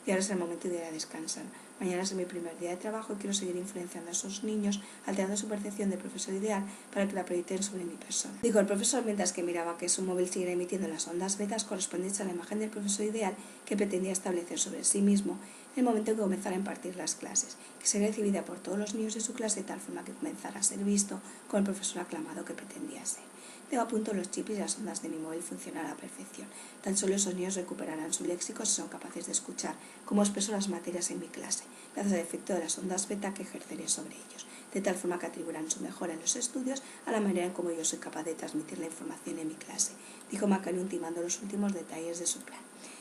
A: Y ahora es el momento de ir a descansar. Mañana es mi primer día de trabajo y quiero seguir influenciando a esos niños, alterando su percepción del profesor ideal para que la proyecten sobre mi persona, dijo el profesor mientras que miraba que su móvil siguiera emitiendo las ondas betas correspondientes a la imagen del profesor ideal que pretendía establecer sobre sí mismo en el momento en que comenzara a impartir las clases, que sería recibida por todos los niños de su clase de tal forma que comenzara a ser visto como el profesor aclamado que pretendía ser. Tengo a punto los chips y las ondas de mi móvil funcionan a la perfección. Tan solo esos niños recuperarán su léxico si son capaces de escuchar cómo expreso las materias en mi clase, gracias al efecto de las ondas beta que ejerceré sobre ellos, de tal forma que atribuirán su mejora en los estudios a la manera en cómo yo soy capaz de transmitir la información en mi clase, dijo Macario ultimando los últimos detalles de su plan.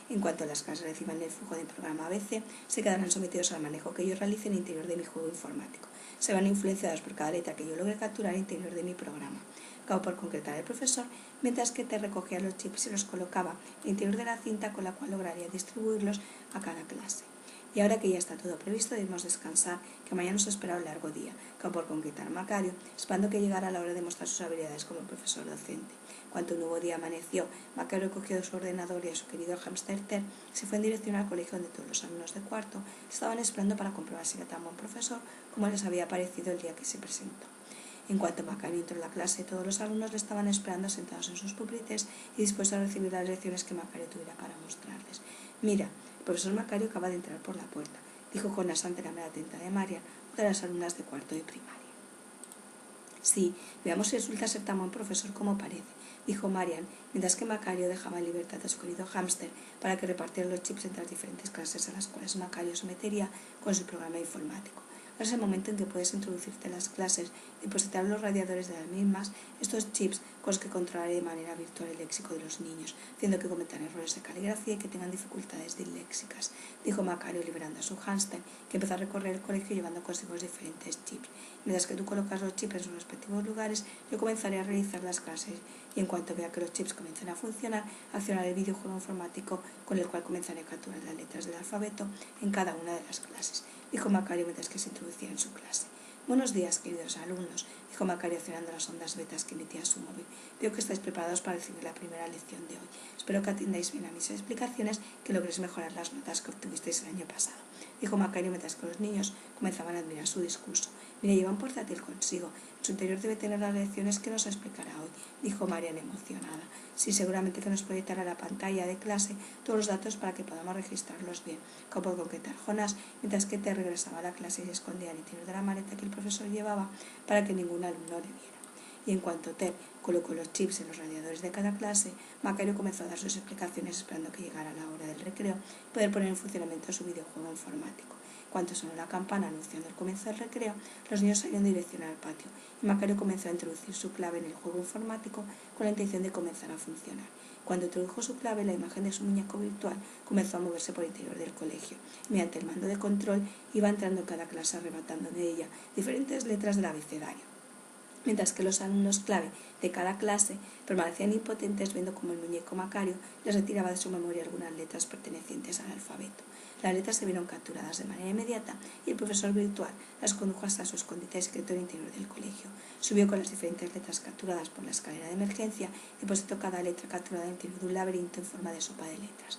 A: En cuanto las clases reciban el flujo del programa ABC, se quedarán sometidos al manejo que yo realice en el interior de mi juego informático. Se van influenciados por cada letra que yo logre capturar en el interior de mi programa. Acabó por concretar el profesor, mientras que te recogía los chips y los colocaba en el interior de la cinta con la cual lograría distribuirlos a cada clase. Y ahora que ya está todo previsto, debemos descansar, que mañana nos espera un largo día, acabó por concretar Macario, esperando que llegara la hora de mostrar sus habilidades como profesor docente. Cuando un nuevo día amaneció, Macario cogió su ordenador y a su querido hámster Ted se fue en dirección al colegio donde todos los alumnos de cuarto estaban esperando para comprobar si era tan buen profesor como les había parecido el día que se presentó. En cuanto Macario entró en la clase, todos los alumnos le estaban esperando sentados en sus pupitres y dispuestos a recibir las lecciones que Macario tuviera para mostrarles. «Mira, el profesor Macario acaba de entrar por la puerta», dijo con la santa cámara atenta de Marian, una de las alumnas de cuarto de primaria. «Sí, veamos si resulta ser tan buen profesor como parece», dijo Marian, mientras que Macario dejaba en libertad a su querido hámster para que repartiera los chips entre las diferentes clases a las cuales Macario sometería con su programa informático. Ahora es el momento en que puedes introducirte en las clases, depositar en los radiadores de las mismas estos chips con los que controlaré de manera virtual el léxico de los niños, haciendo que cometan errores de caligrafía y que tengan dificultades disléxicas, dijo Macario liberando a su hámster, que empezó a recorrer el colegio llevando consigo los diferentes chips. Mientras que tú colocas los chips en sus respectivos lugares, yo comenzaré a realizar las clases y en cuanto vea que los chips comiencen a funcionar, accionaré el videojuego informático con el cual comenzaré a capturar las letras del alfabeto en cada una de las clases, dijo Macario mientras que se introducía en su clase. «Buenos días, queridos alumnos», dijo Macario accionando las ondas betas que emitía su móvil. «Veo que estáis preparados para recibir la primera lección de hoy. Espero que atendáis bien a mis explicaciones, que logréis mejorar las notas que obtuvisteis el año pasado», dijo Macario mientras que los niños comenzaban a admirar su discurso. «Mira, lleva un portátil consigo. En su interior debe tener las lecciones que nos explicará hoy», dijo Marian emocionada. «Sí, seguramente que nos proyectará la pantalla de clase todos los datos para que podamos registrarlos bien», acabó de concretar Jonás, mientras que Ted regresaba a la clase y se escondía al interior de la maleta que el profesor llevaba para que ningún alumno le viera. Y en cuanto Ted colocó los chips en los radiadores de cada clase, Macario comenzó a dar sus explicaciones esperando que llegara la hora del recreo y poder poner en funcionamiento su videojuego informático. Cuando sonó la campana anunciando el comienzo del recreo, los niños salieron en dirección al patio y Macario comenzó a introducir su clave en el juego informático con la intención de comenzar a funcionar. Cuando introdujo su clave, la imagen de su muñeco virtual comenzó a moverse por el interior del colegio. Mediante el mando de control iba entrando en cada clase arrebatando de ella diferentes letras del abecedario, mientras que los alumnos clave de cada clase permanecían impotentes viendo cómo el muñeco Macario les retiraba de su memoria algunas letras pertenecientes al alfabeto. Las letras se vieron capturadas de manera inmediata y el profesor virtual las condujo hasta su escondite secreto en el interior del colegio. Subió con las diferentes letras capturadas por la escalera de emergencia y depositó cada letra capturada en el interior de un laberinto en forma de sopa de letras.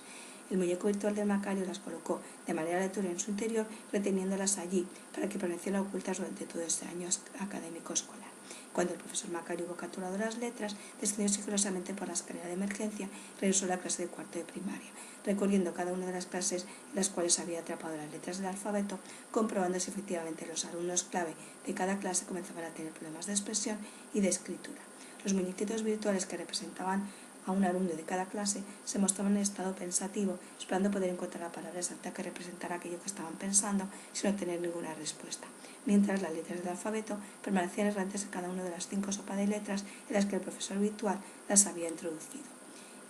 A: El muñeco virtual de Macario las colocó de manera aleatoria en su interior, reteniéndolas allí para que permanecieran ocultas durante todo este año académico escolar. Cuando el profesor Macario hubo capturado las letras, descendió sigilosamente por la escalera de emergencia y regresó a la clase de cuarto de primaria, recorriendo cada una de las clases en las cuales había atrapado las letras del alfabeto, comprobando si efectivamente los alumnos clave de cada clase comenzaban a tener problemas de expresión y de escritura. Los muñequitos virtuales que representaban a un alumno de cada clase se mostraban en estado pensativo, esperando poder encontrar la palabra exacta que representara aquello que estaban pensando sin obtener ninguna respuesta, mientras las letras del alfabeto permanecían errantes en cada una de las 5 sopas de letras en las que el profesor virtual las había introducido.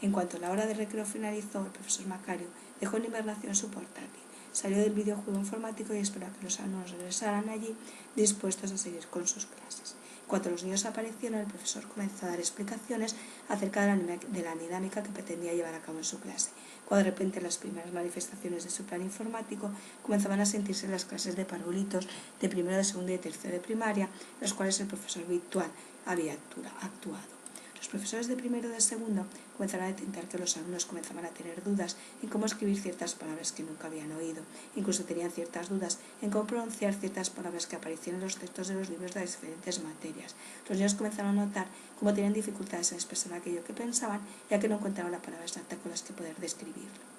A: En cuanto la hora de recreo finalizó, el profesor Macario dejó en hibernación su portátil, salió del videojuego informático y esperó a que los alumnos regresaran allí dispuestos a seguir con sus clases. Cuando los niños aparecieron, el profesor comenzó a dar explicaciones acerca de la dinámica que pretendía llevar a cabo en su clase, cuando de repente las primeras manifestaciones de su plan informático comenzaban a sentirse en las clases de parvulitos de primero, de segundo y de tercero de primaria, en las cuales el profesor virtual había actuado. Los profesores de primero y de segundo comenzaron a detectar que los alumnos comenzaban a tener dudas en cómo escribir ciertas palabras que nunca habían oído. Incluso tenían ciertas dudas en cómo pronunciar ciertas palabras que aparecían en los textos de los libros de las diferentes materias. Los niños comenzaron a notar cómo tenían dificultades en expresar aquello que pensaban, ya que no encontraban la palabra exacta con las que poder describirlo.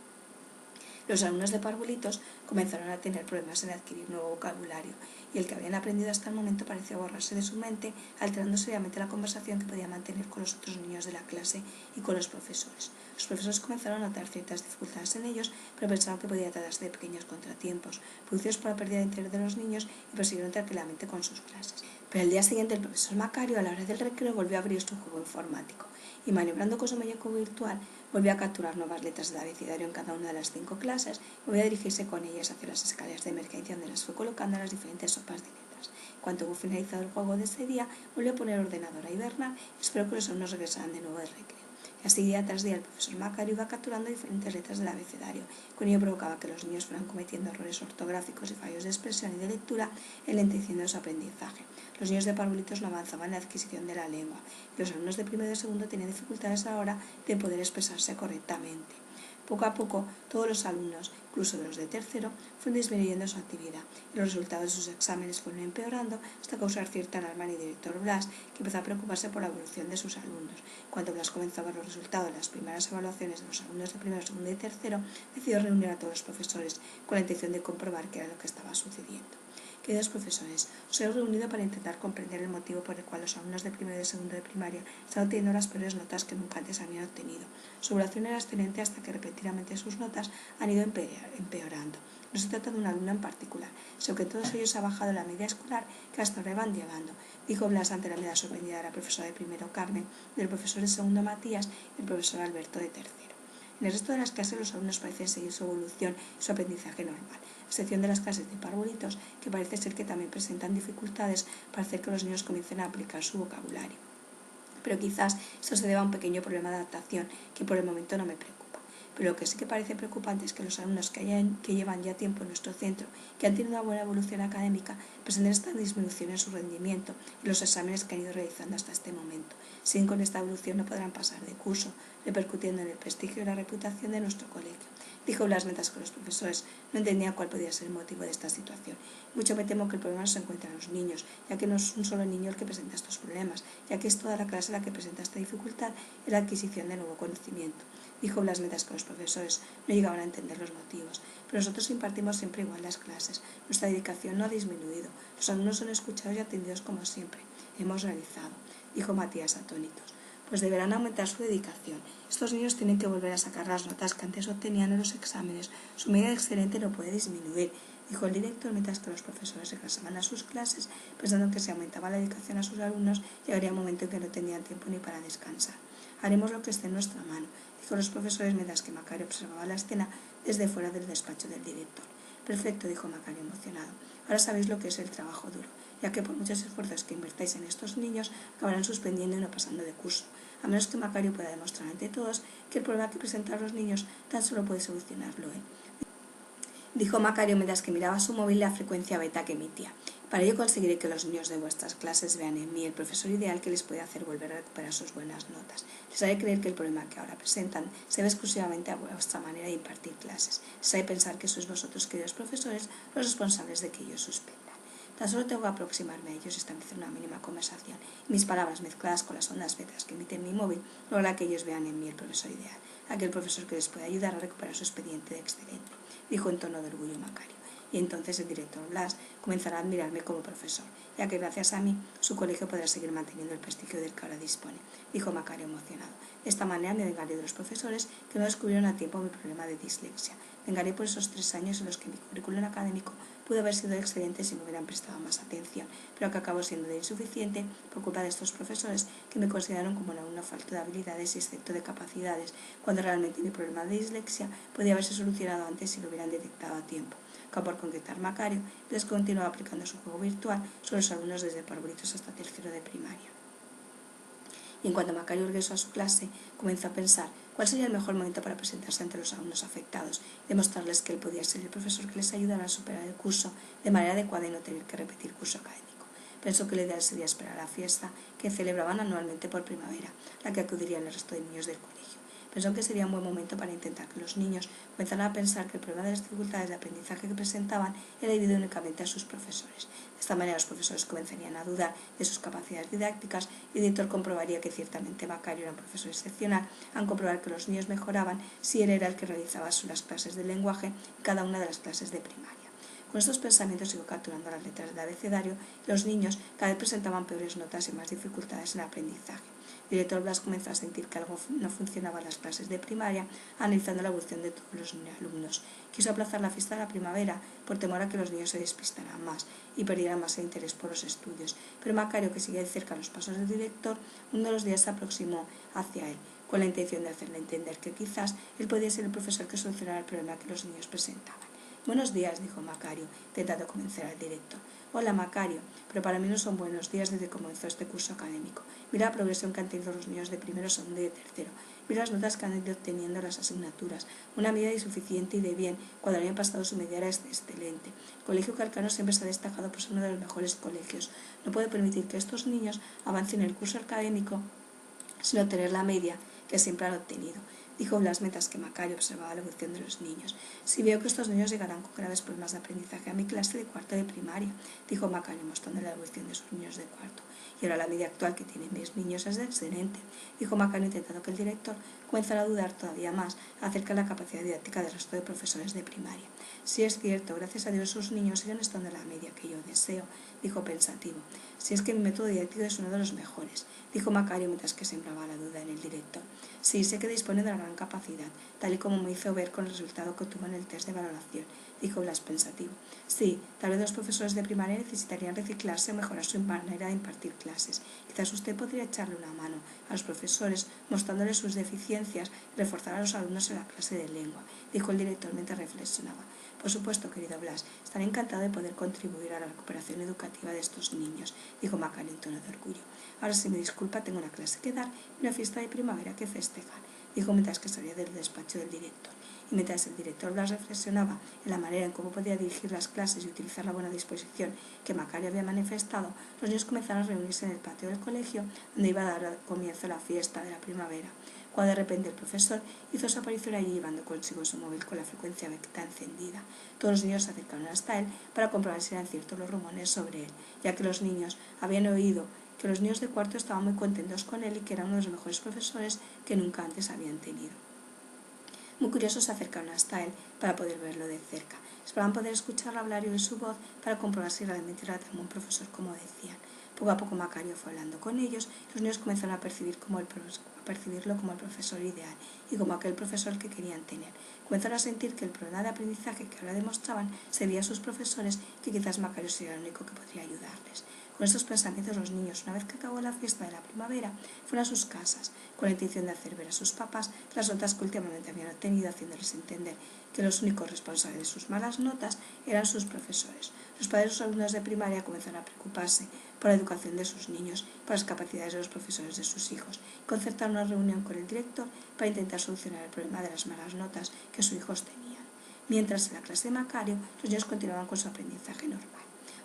A: Los alumnos de parvulitos comenzaron a tener problemas en adquirir nuevo vocabulario y el que habían aprendido hasta el momento parecía borrarse de su mente, alterando seriamente la conversación que podía mantener con los otros niños de la clase y con los profesores. Los profesores comenzaron a notar ciertas dificultades en ellos, pero pensaron que podía tratarse de pequeños contratiempos, producidos por la pérdida de interés de los niños, y prosiguieron tranquilamente con sus clases. Pero el día siguiente el profesor Macario, a la hora del recreo, volvió a abrir su juego informático y, maniobrando con su muñeco virtual, volvió a capturar nuevas letras del abecedario en cada una de las 5 clases y volvió a dirigirse con ellas hacia las escaleras de emergencia donde las fue colocando en las diferentes sopas de letras. Cuando hubo finalizado el juego de ese día, volvió a poner el ordenador a hibernar y esperó que los alumnos regresaran de nuevo del recreo. Y así día tras día el profesor Macario iba capturando diferentes letras del abecedario. Con ello provocaba que los niños fueran cometiendo errores ortográficos y fallos de expresión y de lectura, enlenteciendo su aprendizaje. Los niños de parvulitos no avanzaban en la adquisición de la lengua y los alumnos de primero y de segundo tenían dificultades a la hora de poder expresarse correctamente. Poco a poco, todos los alumnos, incluso de los de tercero, fueron disminuyendo su actividad y los resultados de sus exámenes fueron empeorando hasta causar cierta alarma en el director Blas, que empezó a preocuparse por la evolución de sus alumnos. Cuando Blas comenzó a ver los resultados de las primeras evaluaciones de los alumnos de primero, segundo y tercero, decidió reunir a todos los profesores con la intención de comprobar qué era lo que estaba sucediendo. Queridos profesores, os he reunido para intentar comprender el motivo por el cual los alumnos de primero y de segundo de primaria están obteniendo las peores notas que nunca antes habían obtenido. Su evaluación era excelente hasta que repentinamente sus notas han ido empeorando. No se trata de un alumno en particular, sino que todos ellos han bajado la media escolar que hasta ahora van llevando, dijo Blas ante la mirada sorprendida de la profesora de primero Carmen, del profesor de segundo Matías y del profesor Alberto de tercero. En el resto de las clases los alumnos parecen seguir su evolución y su aprendizaje normal, a excepción de las clases de parvulitos, que parece ser que también presentan dificultades para hacer que los niños comiencen a aplicar su vocabulario. Pero quizás esto se deba a un pequeño problema de adaptación que por el momento no me preocupa. Pero lo que sí que parece preocupante es que los alumnos que llevan ya tiempo en nuestro centro, que han tenido una buena evolución académica, presenten esta disminución en su rendimiento y los exámenes que han ido realizando hasta este momento. Sin con esta evolución no podrán pasar de curso, repercutiendo en el prestigio y la reputación de nuestro colegio, dijo Blas mientras que los profesores no entendían cuál podía ser el motivo de esta situación. Mucho me temo que el problema no se encuentra en los niños, ya que no es un solo niño el que presenta estos problemas, ya que es toda la clase la que presenta esta dificultad en la adquisición de nuevo conocimiento, dijo Blas mientras que los profesores no llegaban a entender los motivos. Pero nosotros impartimos siempre igual las clases, nuestra dedicación no ha disminuido, los alumnos son escuchados y atendidos como siempre hemos realizado, dijo Matías atónitos. Pues deberán aumentar su dedicación. Estos niños tienen que volver a sacar las notas que antes obtenían en los exámenes. Su media excelente no puede disminuir, dijo el director mientras que los profesores regresaban a sus clases, pensando que si aumentaba la dedicación a sus alumnos, llegaría un momento en que no tenían tiempo ni para descansar. Haremos lo que esté en nuestra mano, dijo los profesores mientras que Macario observaba la escena desde fuera del despacho del director. Perfecto, dijo Macario emocionado. Ahora sabéis lo que es el trabajo duro, ya que por muchos esfuerzos que invertáis en estos niños, acabarán suspendiendo y no pasando de curso, a menos que Macario pueda demostrar ante todos que el problema que presentan los niños tan solo puede solucionarlo él, dijo Macario mientras que miraba su móvil la frecuencia beta que emitía. Para ello conseguiré que los niños de vuestras clases vean en mí el profesor ideal que les puede hacer volver a recuperar sus buenas notas. Les haré creer que el problema que ahora presentan se debe exclusivamente a vuestra manera de impartir clases. Les haré pensar que sois vosotros, queridos profesores, los responsables de que ellos suspendan. Tan solo tengo que aproximarme a ellos y establecer una mínima conversación, y mis palabras mezcladas con las ondas betas que emite mi móvil logrará que ellos vean en mí el profesor ideal, aquel profesor que les puede ayudar a recuperar su expediente de excelente, dijo en tono de orgullo Macario. Y entonces el director Blas comenzará a admirarme como profesor, ya que gracias a mí su colegio podrá seguir manteniendo el prestigio del que ahora dispone, dijo Macario emocionado. De esta manera me vengaré de los profesores que no descubrieron a tiempo mi problema de dislexia. Vengaré por esos 3 años en los que mi currículum académico pudo haber sido excelente si me hubieran prestado más atención, pero que acabó siendo de insuficiente por culpa de estos profesores que me consideraron como un alumno falto de habilidades y excepto de capacidades, cuando realmente mi problema de dislexia podía haberse solucionado antes si lo hubieran detectado a tiempo. Acabó por concretar Macario, les continuó aplicando su juego virtual sobre los alumnos desde parvulitos hasta tercero de primaria. Y en cuanto Macario regresó a su clase, comenzó a pensar cuál sería el mejor momento para presentarse ante los alumnos afectados y demostrarles que él podía ser el profesor que les ayudara a superar el curso de manera adecuada y no tener que repetir curso académico. Pensó que lo ideal sería esperar a la fiesta que celebraban anualmente por primavera, a la que acudirían el resto de niños del colegio. Pensó que sería un buen momento para intentar que los niños comenzaran a pensar que el problema de las dificultades de aprendizaje que presentaban era debido únicamente a sus profesores. De esta manera los profesores comenzarían a dudar de sus capacidades didácticas y el director comprobaría que ciertamente Macario era un profesor excepcional al comprobar que los niños mejoraban si él era el que realizaba las clases de lenguaje en cada una de las clases de primaria. Con estos pensamientos siguió capturando las letras del abecedario y los niños cada vez presentaban peores notas y más dificultades en el aprendizaje. El director Blas comenzó a sentir que algo no funcionaba en las clases de primaria, analizando la evolución de todos los alumnos. Quiso aplazar la fiesta de la primavera por temor a que los niños se despistaran más y perdieran más el interés por los estudios. Pero Macario, que seguía de cerca los pasos del director, uno de los días se aproximó hacia él, con la intención de hacerle entender que quizás él podía ser el profesor que solucionara el problema que los niños presentaban. Buenos días, dijo Macario, intentando convencer al director. Hola, Macario, pero para mí no son buenos días desde que comenzó este curso académico. Mira la progresión que han tenido los niños de primero, segundo y de tercero. Mira las notas que han ido obteniendo las asignaturas. Una medida insuficiente y de bien, cuando el año pasado su media era excelente. El Colegio Calcano siempre se ha destacado por ser uno de los mejores colegios. No puede permitir que estos niños avancen en el curso académico sin obtener la media que siempre han obtenido. Dijo Blas mientras que Macario observaba la evolución de los niños. Si veo que estos niños llegarán con graves problemas de aprendizaje a mi clase de cuarto de primaria, dijo Macario mostrando la evolución de sus niños de cuarto. Y ahora la media actual que tienen mis niños es excelente, dijo Macario intentando que el director comenzara a dudar todavía más acerca de la capacidad didáctica del resto de profesores de primaria. Si es cierto, gracias a Dios sus niños siguen estando en la media que yo deseo, dijo pensativo. Si es que mi método didáctico es uno de los mejores, dijo Macario mientras que sembraba la duda en el director. Sí, sé que dispone de una gran capacidad, tal y como me hizo ver con el resultado que obtuvo en el test de valoración, dijo Blas pensativo. Sí, tal vez los profesores de primaria necesitarían reciclarse o mejorar su manera de impartir clases. Quizás usted podría echarle una mano a los profesores mostrándoles sus deficiencias y reforzar a los alumnos en la clase de lengua, dijo el director mientras reflexionaba. Por supuesto, querido Blas, estaré encantado de poder contribuir a la recuperación educativa de estos niños, dijo Macario en tono de orgullo. Ahora, si me disculpa, tengo una clase que dar y una fiesta de primavera que festejar, dijo mientras que salía del despacho del director. Y mientras el director Blas reflexionaba en la manera en cómo podía dirigir las clases y utilizar la buena disposición que Macario había manifestado, los niños comenzaron a reunirse en el patio del colegio, donde iba a dar comienzo la fiesta de la primavera, cuando de repente el profesor hizo su aparición allí llevando consigo su móvil con la frecuencia beta encendida. Todos los niños se acercaron hasta él para comprobar si eran ciertos los rumores sobre él, ya que los niños habían oído que los niños de cuarto estaban muy contentos con él y que era uno de los mejores profesores que nunca antes habían tenido. Muy curiosos se acercaron hasta él para poder verlo de cerca. Esperaban poder escucharlo hablar y oír su voz para comprobar si realmente era tan buen profesor como decían. Poco a poco Macario fue hablando con ellos y los niños comenzaron a percibirlo como el profesor ideal y como aquel profesor que querían tener. Comenzaron a sentir que el problema de aprendizaje que ahora demostraban se debía a sus profesores, que quizás Macario sería el único que podría ayudarles. Con estos pensamientos los niños, una vez que acabó la fiesta de la primavera, fueron a sus casas, con la intención de hacer ver a sus papás las notas que últimamente habían obtenido, haciéndoles entender que los únicos responsables de sus malas notas eran sus profesores. Los padres de los alumnos de primaria comenzaron a preocuparse por la educación de sus niños, por las capacidades de los profesores de sus hijos, y concertaron una reunión con el director para intentar solucionar el problema de las malas notas que sus hijos tenían. Mientras en la clase de Macario, los niños continuaban con su aprendizaje normal.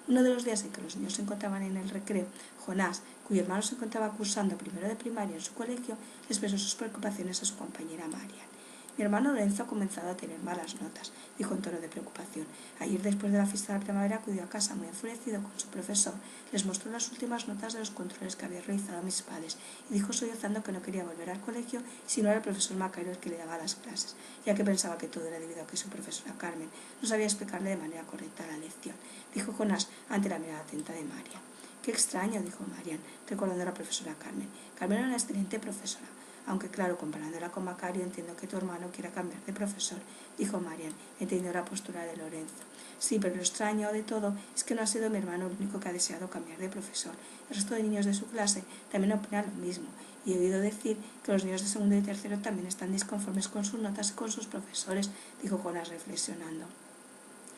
A: Uno de los días en que los niños se encontraban en el recreo, Jonás, cuyo hermano se encontraba cursando primero de primaria en su colegio, le expresó sus preocupaciones a su compañera Marian. Mi hermano Lorenzo ha comenzado a tener malas notas, dijo en tono de preocupación. Ayer, después de la fiesta de la primavera, acudió a casa muy enfurecido con su profesor. Les mostró las últimas notas de los controles que había realizado a mis padres y dijo sollozando que no quería volver al colegio si no era el profesor Macario el que le daba las clases, ya que pensaba que todo era debido a que su profesora Carmen no sabía explicarle de manera correcta la lección, dijo Jonás ante la mirada atenta de María. Qué extraño, dijo Marian, recordando a la profesora Carmen. Carmen era una excelente profesora. Aunque claro, comparándola con Macario, entiendo que tu hermano quiera cambiar de profesor, dijo Marian, entendiendo la postura de Lorenzo. Sí, pero lo extraño de todo es que no ha sido mi hermano el único que ha deseado cambiar de profesor. El resto de niños de su clase también opinan lo mismo, y he oído decir que los niños de segundo y tercero también están disconformes con sus notas y con sus profesores, dijo Jonás reflexionando.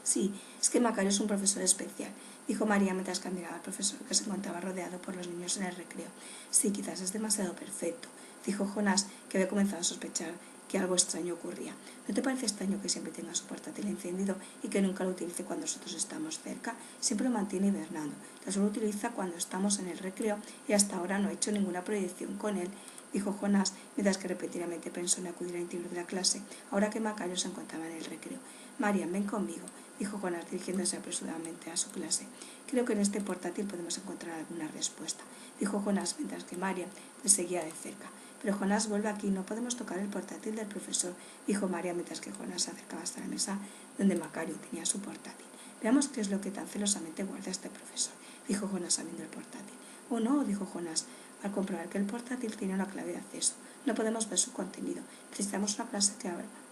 A: Sí, es que Macario es un profesor especial, dijo María mientras que miraba al profesor que se encontraba rodeado por los niños en el recreo. Sí, quizás es demasiado perfecto, dijo Jonás, que había comenzado a sospechar que algo extraño ocurría. ¿No te parece extraño que siempre tenga su portátil encendido y que nunca lo utilice cuando nosotros estamos cerca? Siempre lo mantiene hibernando. Tan solo lo utiliza cuando estamos en el recreo y hasta ahora no ha hecho ninguna proyección con él, dijo Jonás, mientras que repentinamente pensó en acudir al interior de la clase, ahora que Macario se encontraba en el recreo. Marian, ven conmigo, dijo Jonás dirigiéndose apresuradamente a su clase. Creo que en este portátil podemos encontrar alguna respuesta, dijo Jonás mientras que Marian le seguía de cerca. Pero Jonás, vuelve aquí, no podemos tocar el portátil del profesor, dijo María mientras que Jonás se acercaba hasta la mesa donde Macario tenía su portátil. Veamos qué es lo que tan celosamente guarda este profesor, dijo Jonás abriendo el portátil. Oh no, dijo Jonás, al comprobar que el portátil tiene una clave de acceso. No podemos ver su contenido. Necesitamos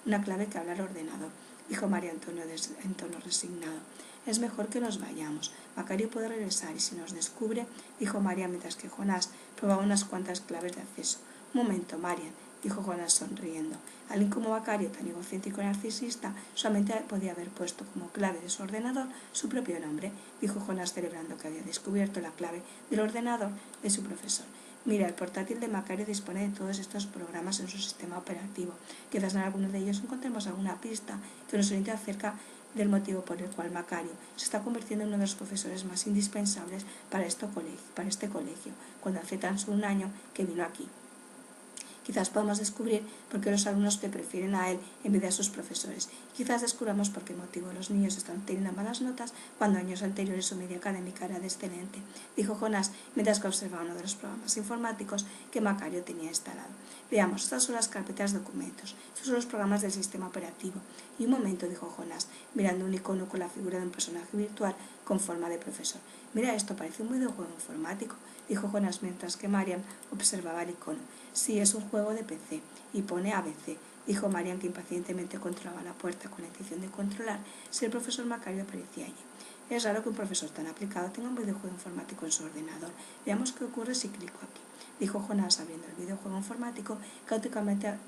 A: una clave que abra el ordenador, dijo María en tono resignado. Es mejor que nos vayamos. Macario puede regresar y si nos descubre, dijo María mientras que Jonás probaba unas cuantas claves de acceso. Un momento, Marian, dijo Jonás sonriendo. Alguien como Macario, tan egocéntrico y narcisista, solamente podía haber puesto como clave de su ordenador su propio nombre, dijo Jonás celebrando que había descubierto la clave del ordenador de su profesor. Mira, el portátil de Macario dispone de todos estos programas en su sistema operativo. Quizás en alguno de ellos encontremos alguna pista que nos oriente acerca del motivo por el cual Macario se está convirtiendo en uno de los profesores más indispensables para este colegio, cuando hace tan solo un año que vino aquí. Quizás podamos descubrir por qué los alumnos le prefieren a él en vez de a sus profesores. Quizás descubramos por qué motivo los niños están teniendo malas notas cuando años anteriores su media académica era de excelente, dijo Jonás mientras que observaba uno de los programas informáticos que Macario tenía instalado. Veamos, estas son las carpetas de documentos, estos son los programas del sistema operativo. Y un momento, dijo Jonás, mirando un icono con la figura de un personaje virtual con forma de profesor. Mira esto, parece un videojuego informático, dijo Jonás mientras que Marian observaba el icono. Sí, es un juego de PC y pone ABC, dijo Marian, que impacientemente controlaba la puerta con la intención de controlar si el profesor Macario aparecía allí. Es raro que un profesor tan aplicado tenga un videojuego informático en su ordenador. Veamos qué ocurre si clico aquí, dijo Jonás abriendo el videojuego informático que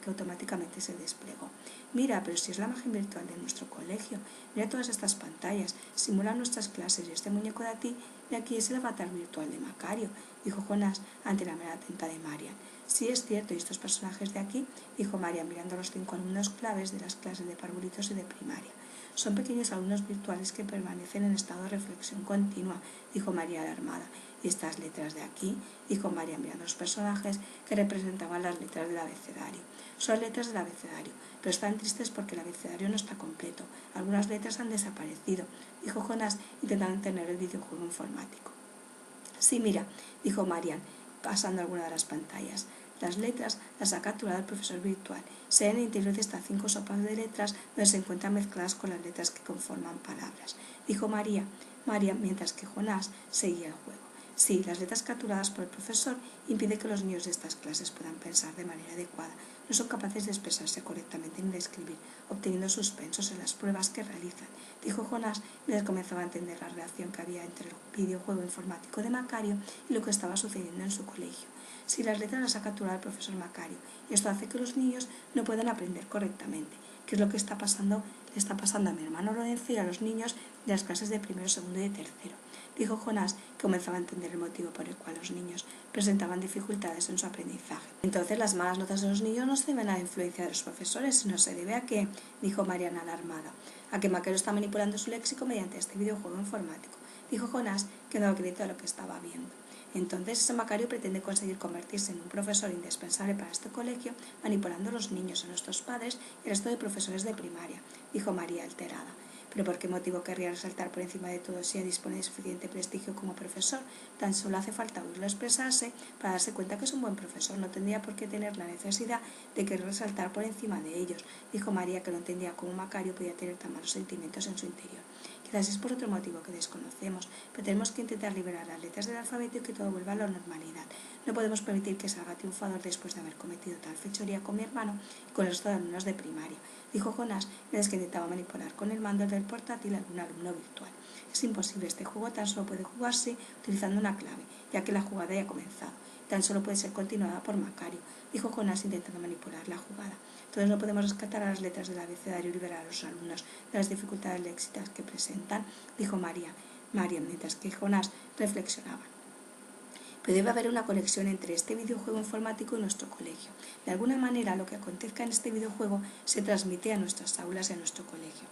A: automáticamente se desplegó. Mira, pero si es la imagen virtual de nuestro colegio. Mira todas estas pantallas, simulan nuestras clases y este muñeco de aquí es el avatar virtual de Macario, dijo Jonás ante la mirada atenta de Marian. Sí, es cierto, y estos personajes de aquí, dijo Marian mirando a los 5 alumnos claves de las clases de parvulitos y de primaria. Son pequeños alumnos virtuales que permanecen en estado de reflexión continua, dijo María alarmada. Y estas letras de aquí, dijo María mirando a los personajes que representaban las letras del abecedario. Son letras del abecedario, pero están tristes porque el abecedario no está completo. Algunas letras han desaparecido, dijo Jonás intentando entender el videojuego informático. Sí, mira, dijo Marian, pasando alguna de las pantallas. Las letras las ha capturado el profesor virtual. Se ven en el interior de estas 5 sopas de letras donde se encuentran mezcladas con las letras que conforman palabras, dijo María mientras que Jonás seguía el juego. Sí, las letras capturadas por el profesor impiden que los niños de estas clases puedan pensar de manera adecuada. No son capaces de expresarse correctamente ni de escribir, obteniendo suspensos en las pruebas que realizan, dijo Jonás mientras comenzaba a entender la relación que había entre el videojuego informático de Macario y lo que estaba sucediendo en su colegio. Si las letras las ha capturado el profesor Macario, y esto hace que los niños no puedan aprender correctamente. ¿Qué es lo que le está pasando a mi hermano Lorenzo y a los niños de las clases de primero, segundo y de tercero? Dijo Jonás, que comenzaba a entender el motivo por el cual los niños presentaban dificultades en su aprendizaje. Entonces las malas notas de los niños no se deben a la influencia de los profesores, sino se debe a que, dijo Mariana alarmada, a que Macario está manipulando su léxico mediante este videojuego informático, dijo Jonás, que no daba crédito a lo que estaba viendo. Entonces ese Macario pretende conseguir convertirse en un profesor indispensable para este colegio, manipulando a los niños, a nuestros padres y al resto de profesores de primaria, dijo María alterada. ¿Pero por qué motivo querría resaltar por encima de todo si dispone de suficiente prestigio como profesor? Tan solo hace falta oírlo expresarse para darse cuenta que es un buen profesor. No tendría por qué tener la necesidad de querer resaltar por encima de ellos, dijo María, que no entendía cómo Macario podía tener tan malos sentimientos en su interior. Quizás es por otro motivo que desconocemos, pero tenemos que intentar liberar las letras del alfabeto y que todo vuelva a la normalidad. No podemos permitir que salga triunfador después de haber cometido tal fechoría con mi hermano y con el resto de alumnos de primaria, dijo Jonás mientras que intentaba manipular con el mando del portátil a algún alumno virtual. Es imposible, este juego tan solo puede jugarse utilizando una clave, ya que la jugada ya ha comenzado. Tan solo puede ser continuada por Macario, dijo Jonás intentando manipular la jugada. Entonces no podemos rescatar a las letras del abecedario y liberar a los alumnos de las dificultades léxicas que presentan, dijo María mientras que Jonás reflexionaba. Pero debe haber una conexión entre este videojuego informático y nuestro colegio. De alguna manera, lo que acontezca en este videojuego se transmite a nuestras aulas y a nuestro colegio.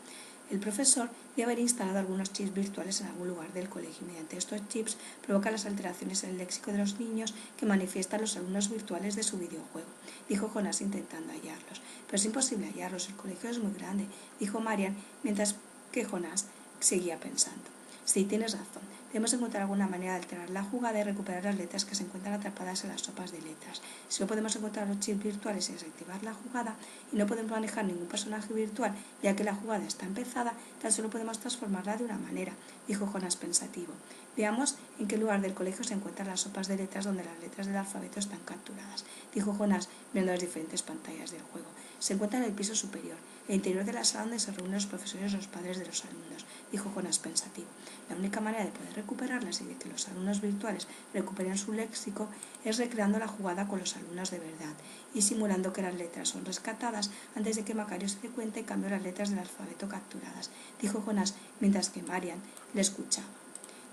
A: El profesor debe haber instalado algunos chips virtuales en algún lugar del colegio. Mediante estos chips provoca las alteraciones en el léxico de los niños que manifiestan los alumnos virtuales de su videojuego, dijo Jonás intentando hallarlos. Pero es imposible hallarlos, el colegio es muy grande, dijo Marian mientras que Jonás seguía pensando. Sí, tienes razón. Debemos encontrar alguna manera de alterar la jugada y recuperar las letras que se encuentran atrapadas en las sopas de letras. Si no podemos encontrar los chips virtuales y desactivar la jugada, y no podemos manejar ningún personaje virtual, ya que la jugada está empezada, tan solo podemos transformarla de una manera, dijo Jonás pensativo. Veamos en qué lugar del colegio se encuentran las sopas de letras donde las letras del alfabeto están capturadas, dijo Jonás viendo las diferentes pantallas del juego. Se encuentra en el piso superior. el interior de la sala donde se reúnen los profesores y los padres de los alumnos, dijo Jonás pensativo. La única manera de poder recuperarlas y de que los alumnos virtuales recuperen su léxico es recreando la jugada con los alumnos de verdad y simulando que las letras son rescatadas antes de que Macario se dé cuenta y cambie las letras del alfabeto capturadas, dijo Jonás mientras que Marian le escuchaba.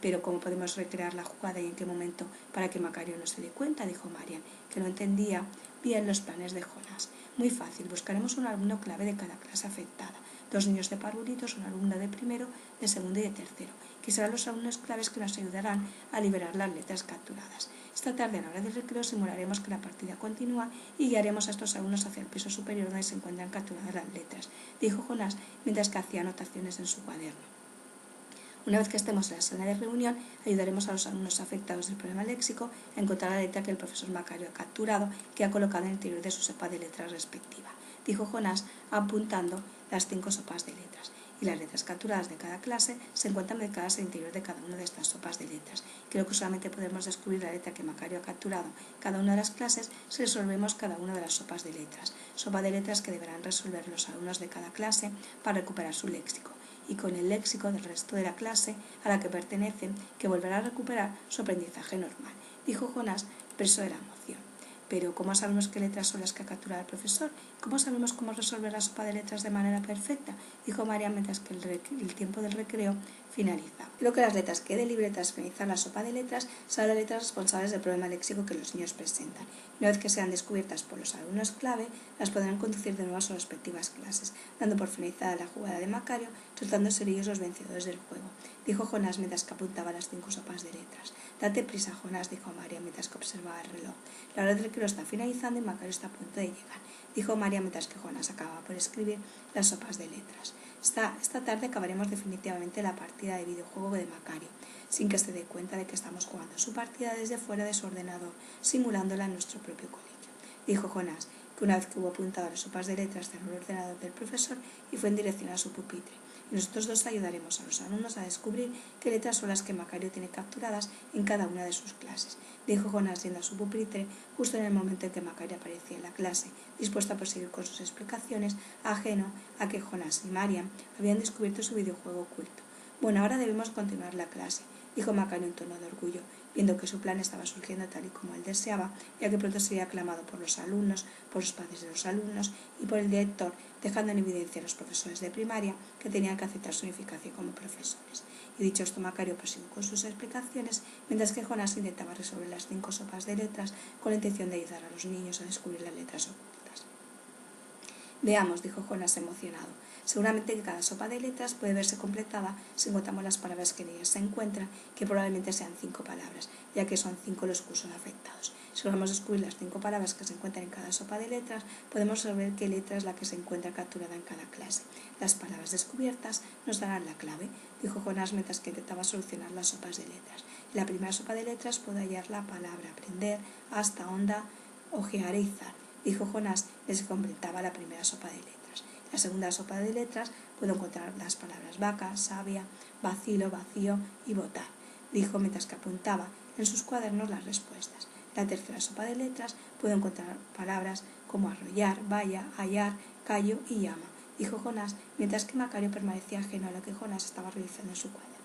A: Pero ¿cómo podemos recrear la jugada y en qué momento para que Macario no se dé cuenta?, dijo Marian, que no entendía bien los planes de Jonás. Muy fácil, buscaremos un alumno clave de cada clase afectada. 2 niños de parvulitos, un alumno de primero, de segundo y de tercero, que serán los alumnos claves que nos ayudarán a liberar las letras capturadas. Esta tarde, a la hora del recreo, simularemos que la partida continúa y guiaremos a estos alumnos hacia el piso superior donde se encuentran capturadas las letras, dijo Jonás mientras que hacía anotaciones en su cuaderno. Una vez que estemos en la sala de reunión, ayudaremos a los alumnos afectados del problema léxico a encontrar la letra que el profesor Macario ha capturado, que ha colocado en el interior de su sopa de letras respectiva, dijo Jonás apuntando las 5 sopas de letras. Y las letras capturadas de cada clase se encuentran ubicadas en el interior de cada una de estas sopas de letras. Creo que solamente podremos descubrir la letra que Macario ha capturado cada una de las clases si resolvemos cada una de las sopas de letras. Sopa de letras que deberán resolver los alumnos de cada clase para recuperar su léxico, y con el léxico del resto de la clase a la que pertenecen, que volverá a recuperar su aprendizaje normal, dijo Jonás, preso de la emoción. Pero ¿cómo sabemos qué letras son las que ha capturado el profesor? ¿Cómo sabemos cómo resolver la sopa de letras de manera perfecta?, dijo María mientras que el tiempo del recreo finalizaba. Creo que las letras que dé libre tras finalizar la sopa de letras serán las letras responsables del problema léxico que los niños presentan. Una vez que sean descubiertas por los alumnos clave, las podrán conducir de nuevo a sus respectivas clases, dando por finalizada la jugada de Macario, resultando ser ellos los vencedores del juego, dijo Jonás mientras que apuntaba las 5 sopas de letras. Date prisa, Jonás, dijo María mientras que observaba el reloj. La hora del recreo está finalizando y Macario está a punto de llegar, dijo María mientras que Jonás acababa por escribir las sopas de letras. Esta tarde acabaremos definitivamente la partida de videojuego de Macario, sin que se dé cuenta de que estamos jugando su partida desde fuera de su ordenador, simulándola en nuestro propio colegio, dijo Jonás, que una vez que hubo apuntado las sopas de letras cerró el ordenador del profesor y fue en dirección a su pupitre. Y nosotros dos ayudaremos a los alumnos a descubrir qué letras son las que Macario tiene capturadas en cada una de sus clases, dijo Jonás yendo a su pupitre justo en el momento en que Macario aparecía en la clase, dispuesto a proseguir con sus explicaciones, ajeno a que Jonás y Marian habían descubierto su videojuego oculto. Bueno, ahora debemos continuar la clase, dijo Macario en tono de orgullo, viendo que su plan estaba surgiendo tal y como él deseaba, ya que pronto sería aclamado por los alumnos, por los padres de los alumnos y por el director, dejando en evidencia a los profesores de primaria que tenían que aceptar su eficacia como profesores. Y dicho esto, Macario prosiguió con sus explicaciones, mientras que Jonás intentaba resolver las 5 sopas de letras con la intención de ayudar a los niños a descubrir las letras ocultas. Veamos, dijo Jonás emocionado. Seguramente que cada sopa de letras puede verse completada si encontramos las palabras que en ellas se encuentran, que probablemente sean 5 palabras, ya que son 5 los cursos afectados. Si logramos descubrir las 5 palabras que se encuentran en cada sopa de letras, podemos saber qué letra es la que se encuentra capturada en cada clase. Las palabras descubiertas nos darán la clave, dijo Jonás mientras que intentaba solucionar las sopas de letras. En la primera sopa de letras puedo hallar la palabra aprender, hasta, onda, ojear e izar, dijo Jonás mientras que completaba la primera sopa de letras. En la segunda sopa de letras puedo encontrar las palabras vaca, savia, vacilo, vacío y votar, dijo mientras que apuntaba en sus cuadernos las respuestas. En la tercera sopa de letras puedo encontrar palabras como arrollar, valla, hallar, callo y llama, dijo Jonás mientras que Macario permanecía ajeno a lo que Jonás estaba realizando en su cuaderno.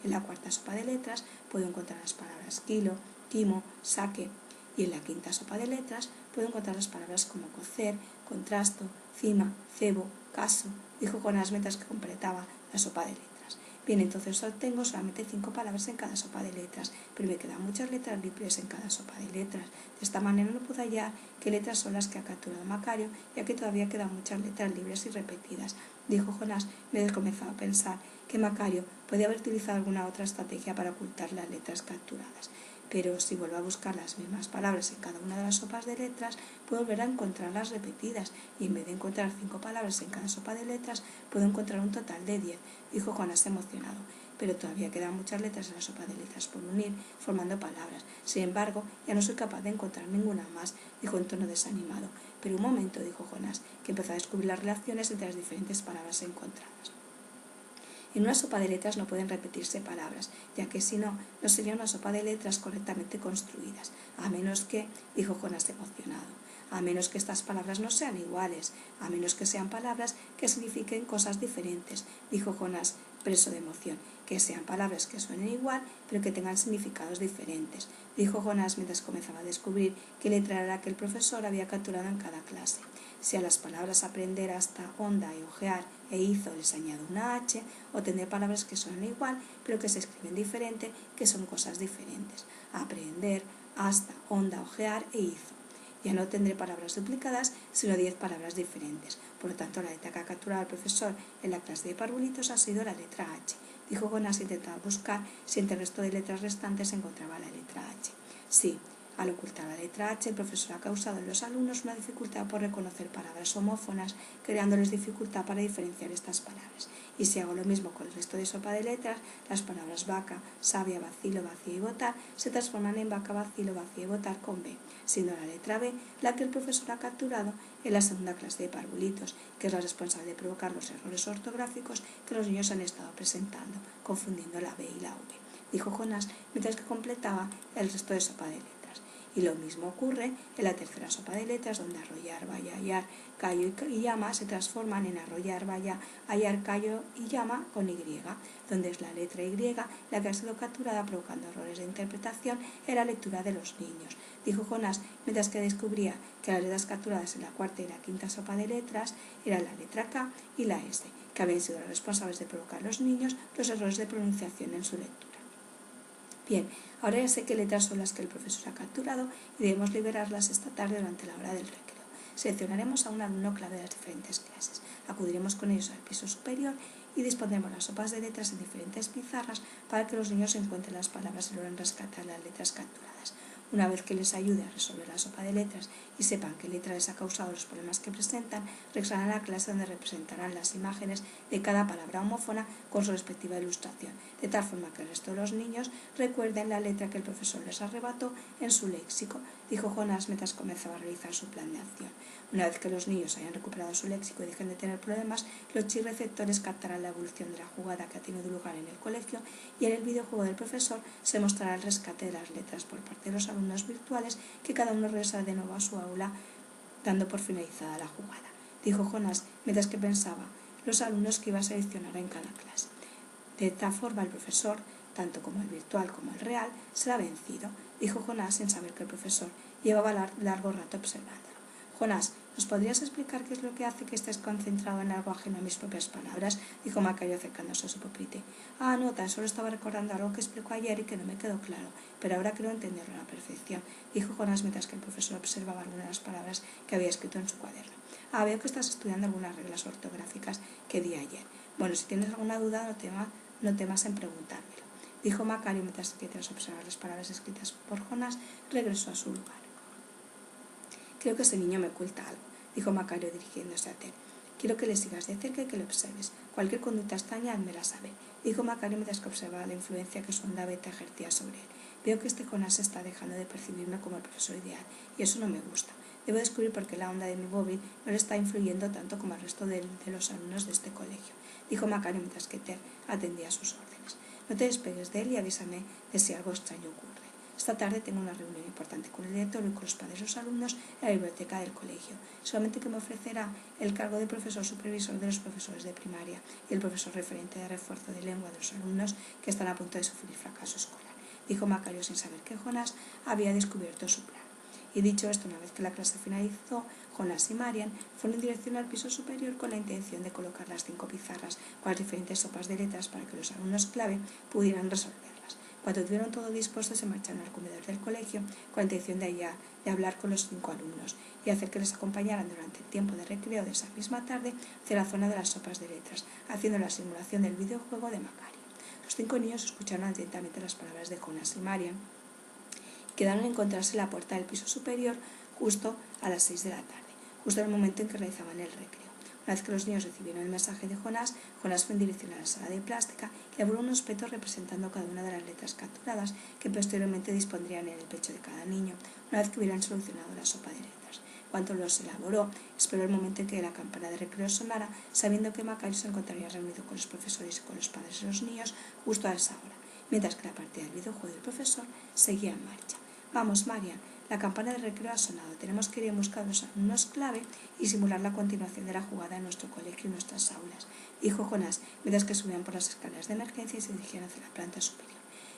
A: En la cuarta sopa de letras puedo encontrar las palabras kilo, timo, saque, y en la quinta sopa de letras puedo encontrar las palabras como cocer, contrasto, cima, cebo, caso, dijo Jonás mientras que completaba la sopa de letras. Bien, entonces obtengo solamente 5 palabras en cada sopa de letras, pero me quedan muchas letras libres en cada sopa de letras. De esta manera no puedo hallar qué letras son las que ha capturado Macario, ya que todavía quedan muchas letras libres y repetidas, dijo Jonás mientras comenzaba a pensar que Macario podía haber utilizado alguna otra estrategia para ocultar las letras capturadas. Pero si vuelvo a buscar las mismas palabras en cada una de las sopas de letras, puedo volver a encontrarlas repetidas, y en vez de encontrar 5 palabras en cada sopa de letras, puedo encontrar un total de 10, dijo Jonás emocionado. Pero todavía quedan muchas letras en la sopa de letras por unir, formando palabras. Sin embargo, ya no soy capaz de encontrar ninguna más, dijo en tono desanimado. Pero un momento, dijo Jonás, que empezó a descubrir las relaciones entre las diferentes palabras encontradas. En una sopa de letras no pueden repetirse palabras, ya que si no, no sería una sopa de letras correctamente construidas, a menos que, dijo Jonás emocionado, a menos que estas palabras no sean iguales, a menos que sean palabras que signifiquen cosas diferentes, dijo Jonás, preso de emoción, que sean palabras que suenen igual, pero que tengan significados diferentes, dijo Jonás mientras comenzaba a descubrir qué letra era la que el profesor había capturado en cada clase. Si a las palabras aprender hasta, onda y ojear e hizo les añado una H, obtendré palabras que suenan igual, pero que se escriben diferente, que son cosas diferentes. Aprender, hasta, onda, ojear e hizo. Ya no tendré palabras duplicadas, sino 10 palabras diferentes. Por lo tanto, la letra que ha capturado el profesor en la clase de parvulitos ha sido la letra H. Dijo Jonás intentando buscar si entre el resto de letras restantes se encontraba la letra H. Sí, al ocultar la letra H, el profesor ha causado en los alumnos una dificultad por reconocer palabras homófonas, creándoles dificultad para diferenciar estas palabras. Y si hago lo mismo con el resto de sopa de letras, las palabras vaca, sabia, vacilo, vacía y votar se transforman en vaca, vacilo, vacía y votar con B, siendo la letra B la que el profesor ha capturado en la segunda clase de parvulitos, que es la responsable de provocar los errores ortográficos que los niños han estado presentando, confundiendo la B y la V, dijo Jonás mientras que completaba el resto de sopa de letras. Y lo mismo ocurre en la tercera sopa de letras, donde arrollar, vaya, hallar, callo y llama se transforman en arrollar, vaya, hallar, callo y llama con Y, donde es la letra Y la que ha sido capturada provocando errores de interpretación en la lectura de los niños, dijo Jonás mientras que descubría que las letras capturadas en la cuarta y la quinta sopa de letras eran la letra K y la S, que habían sido las responsables de provocar a los niños los errores de pronunciación en su lectura. Bien, ahora ya sé qué letras son las que el profesor ha capturado y debemos liberarlas esta tarde durante la hora del recreo. Seleccionaremos a un alumno clave de las diferentes clases, acudiremos con ellos al piso superior y dispondremos las sopas de letras en diferentes pizarras para que los niños encuentren las palabras y logren rescatar las letras capturadas. Una vez que les ayude a resolver la sopa de letras y sepan qué letra les ha causado los problemas que presentan, regresarán a la clase donde representarán las imágenes de cada palabra homófona con su respectiva ilustración, de tal forma que el resto de los niños recuerden la letra que el profesor les arrebató en su léxico, dijo Jonás mientras comenzaba a realizar su plan de acción. Una vez que los niños hayan recuperado su léxico y dejen de tener problemas, los chip receptores captarán la evolución de la jugada que ha tenido lugar en el colegio y en el videojuego del profesor se mostrará el rescate de las letras por parte de los alumnos virtuales, que cada uno regresa de nuevo a su aula dando por finalizada la jugada, dijo Jonás mientras que pensaba los alumnos que iba a seleccionar en cada clase. De esta forma el profesor, tanto como el virtual como el real, será vencido, dijo Jonás sin saber que el profesor llevaba largo rato observándolo. Jonás, ¿nos podrías explicar qué es lo que hace que estés concentrado en algo ajeno a mis propias palabras?, dijo Macario acercándose a su pupitre. No, tan solo estaba recordando algo que explicó ayer y que no me quedó claro, pero ahora creo entenderlo a la perfección, dijo Jonás mientras que el profesor observaba algunas de las palabras que había escrito en su cuaderno. Veo que estás estudiando algunas reglas ortográficas que di ayer. Bueno, si tienes alguna duda, no temas en preguntármelo, dijo Macario mientras que tras observar las palabras escritas por Jonás regresó a su lugar. Creo que ese niño me oculta algo, dijo Macario dirigiéndose a Ted. Quiero que le sigas de cerca y que lo observes. Cualquier conducta extraña, házmela saber, dijo Macario mientras que observaba la influencia que su onda beta ejercía sobre él. Veo que este Jonás está dejando de percibirme como el profesor ideal, y eso no me gusta. Debo descubrir por qué la onda de mi móvil no le está influyendo tanto como al resto de los alumnos de este colegio, dijo Macario mientras que Ted atendía sus órdenes. No te despegues de él y avísame de si algo extraño ocurre. Esta tarde tengo una reunión importante con el director y con los padres de los alumnos en la biblioteca del colegio. Solamente que me ofrecerá el cargo de profesor supervisor de los profesores de primaria y el profesor referente de refuerzo de lengua de los alumnos que están a punto de sufrir fracaso escolar, dijo Macario sin saber que Jonás había descubierto su plan. Y dicho esto, una vez que la clase finalizó, Jonás y Marian fueron en dirección al piso superior con la intención de colocar las 5 pizarras con las diferentes sopas de letras para que los alumnos clave pudieran resolverlas. Cuando tuvieron todo dispuesto, se marcharon al comedor del colegio con la intención de hablar con los 5 alumnos y hacer que les acompañaran durante el tiempo de recreo de esa misma tarde hacia la zona de las sopas de letras, haciendo la simulación del videojuego de Macario. Los 5 niños escucharon atentamente las palabras de Jonás y Marian. Quedaron a encontrarse en la puerta del piso superior justo a las 6 de la tarde, justo en el momento en que realizaban el recreo. Una vez que los niños recibieron el mensaje de Jonás, Jonás fue en dirección a la sala de plástica y elaboró unos petos representando cada una de las letras capturadas que posteriormente dispondrían en el pecho de cada niño, una vez que hubieran solucionado la sopa de letras. Cuando los elaboró, esperó el momento en que la campana de recreo sonara, sabiendo que Macario se encontraría reunido con los profesores y con los padres de los niños justo a esa hora, mientras que la partida del videojuego del profesor seguía en marcha. Vamos, Marian, La campana de recreo ha sonado. Tenemos que ir en busca de los alumnos clave y simular la continuación de la jugada en nuestro colegio y nuestras aulas, dijo Jonás, mientras que subían por las escaleras de emergencia y se dirigían hacia la planta superior.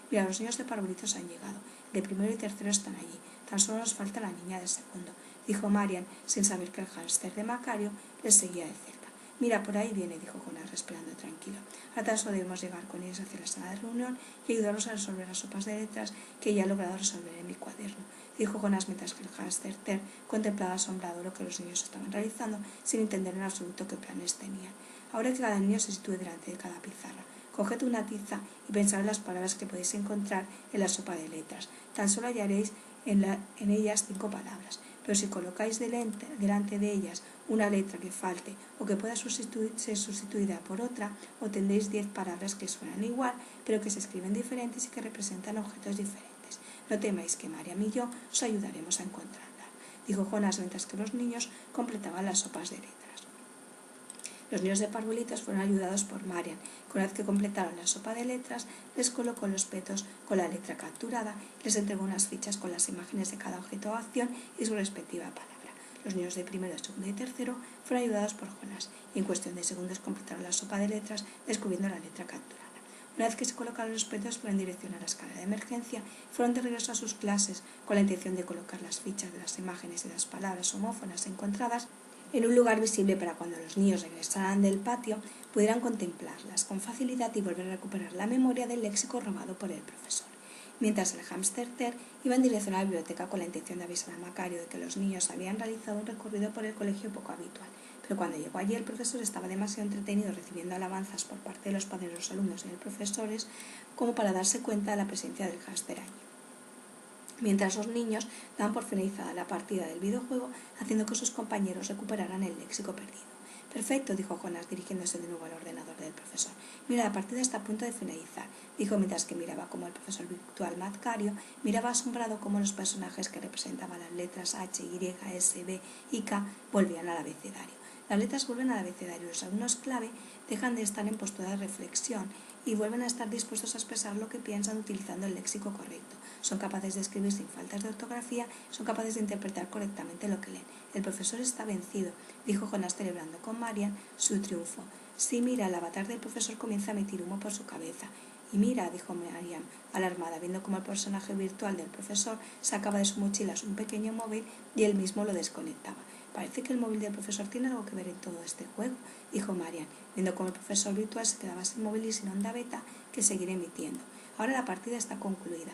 A: Mira, los niños de parvulitos han llegado. De primero y tercero están allí. Tan solo nos falta la niña de segundo, dijo Marian, sin saber que el hámster de Macario les seguía de cerca. Mira, por ahí viene, dijo Jonás, respirando tranquilo. Ahora tan solo debemos llegar con ellos hacia la sala de reunión y ayudarlos a resolver las sopas de letras que ya he logrado resolver en mi cuaderno, dijo Jonás mientras que el hámster Ter contemplaba asombrado lo que los niños estaban realizando sin entender en absoluto qué planes tenían. Ahora que cada niño se sitúe delante de cada pizarra. Coged una tiza y pensad en las palabras que podéis encontrar en la sopa de letras. Tan solo hallaréis en ellas 5 palabras, pero si colocáis delante de ellas una letra que falte o que pueda ser sustituida por otra, obtendréis 10 palabras que suenan igual, pero que se escriben diferentes y que representan objetos diferentes. No temáis que Mariam y yo os ayudaremos a encontrarlas, dijo Jonás mientras que los niños completaban las sopas de letras. Los niños de parvulitos fueron ayudados por Marian, que una vez que completaron la sopa de letras, les colocó los petos con la letra capturada y les entregó unas fichas con las imágenes de cada objeto o acción y su respectiva palabra. Los niños de primero, segundo y tercero fueron ayudados por Jonás y en cuestión de segundos completaron la sopa de letras descubriendo la letra capturada. Una vez que se colocaron los petos, fueron en dirección a la escalera de emergencia y fueron de regreso a sus clases con la intención de colocar las fichas de las imágenes y las palabras homófonas encontradas en un lugar visible para cuando los niños regresaran del patio pudieran contemplarlas con facilidad y volver a recuperar la memoria del léxico robado por el profesor. Mientras el hámster Ter iba en dirección a la biblioteca con la intención de avisar a Macario de que los niños habían realizado un recorrido por el colegio poco habitual, pero cuando llegó allí el profesor estaba demasiado entretenido recibiendo alabanzas por parte de los padres de los alumnos y de los profesores como para darse cuenta de la presencia del hámster allí. Mientras los niños daban por finalizada la partida del videojuego, haciendo que sus compañeros recuperaran el léxico perdido. Perfecto, dijo Jonás, dirigiéndose de nuevo al ordenador del profesor. Mira, la partida está a punto de finalizar, dijo mientras que miraba como el profesor virtual Macario miraba asombrado cómo los personajes que representaban las letras H, Y, S, B y K volvían al abecedario. Las letras vuelven al abecedario, los alumnos clave dejan de estar en postura de reflexión y vuelven a estar dispuestos a expresar lo que piensan utilizando el léxico correcto. Son capaces de escribir sin faltas de ortografía, son capaces de interpretar correctamente lo que leen. El profesor está vencido, dijo Jonás celebrando con Marian su triunfo. Sí, mira, el avatar del profesor comienza a emitir humo por su cabeza. Y mira, dijo Marian, alarmada, viendo cómo el personaje virtual del profesor sacaba de su mochila un pequeño móvil y él mismo lo desconectaba. Parece que el móvil del profesor tiene algo que ver en todo este juego, dijo Marian, viendo cómo el profesor virtual se quedaba sin móvil y sin onda beta que seguir emitiendo. Ahora la partida está concluida.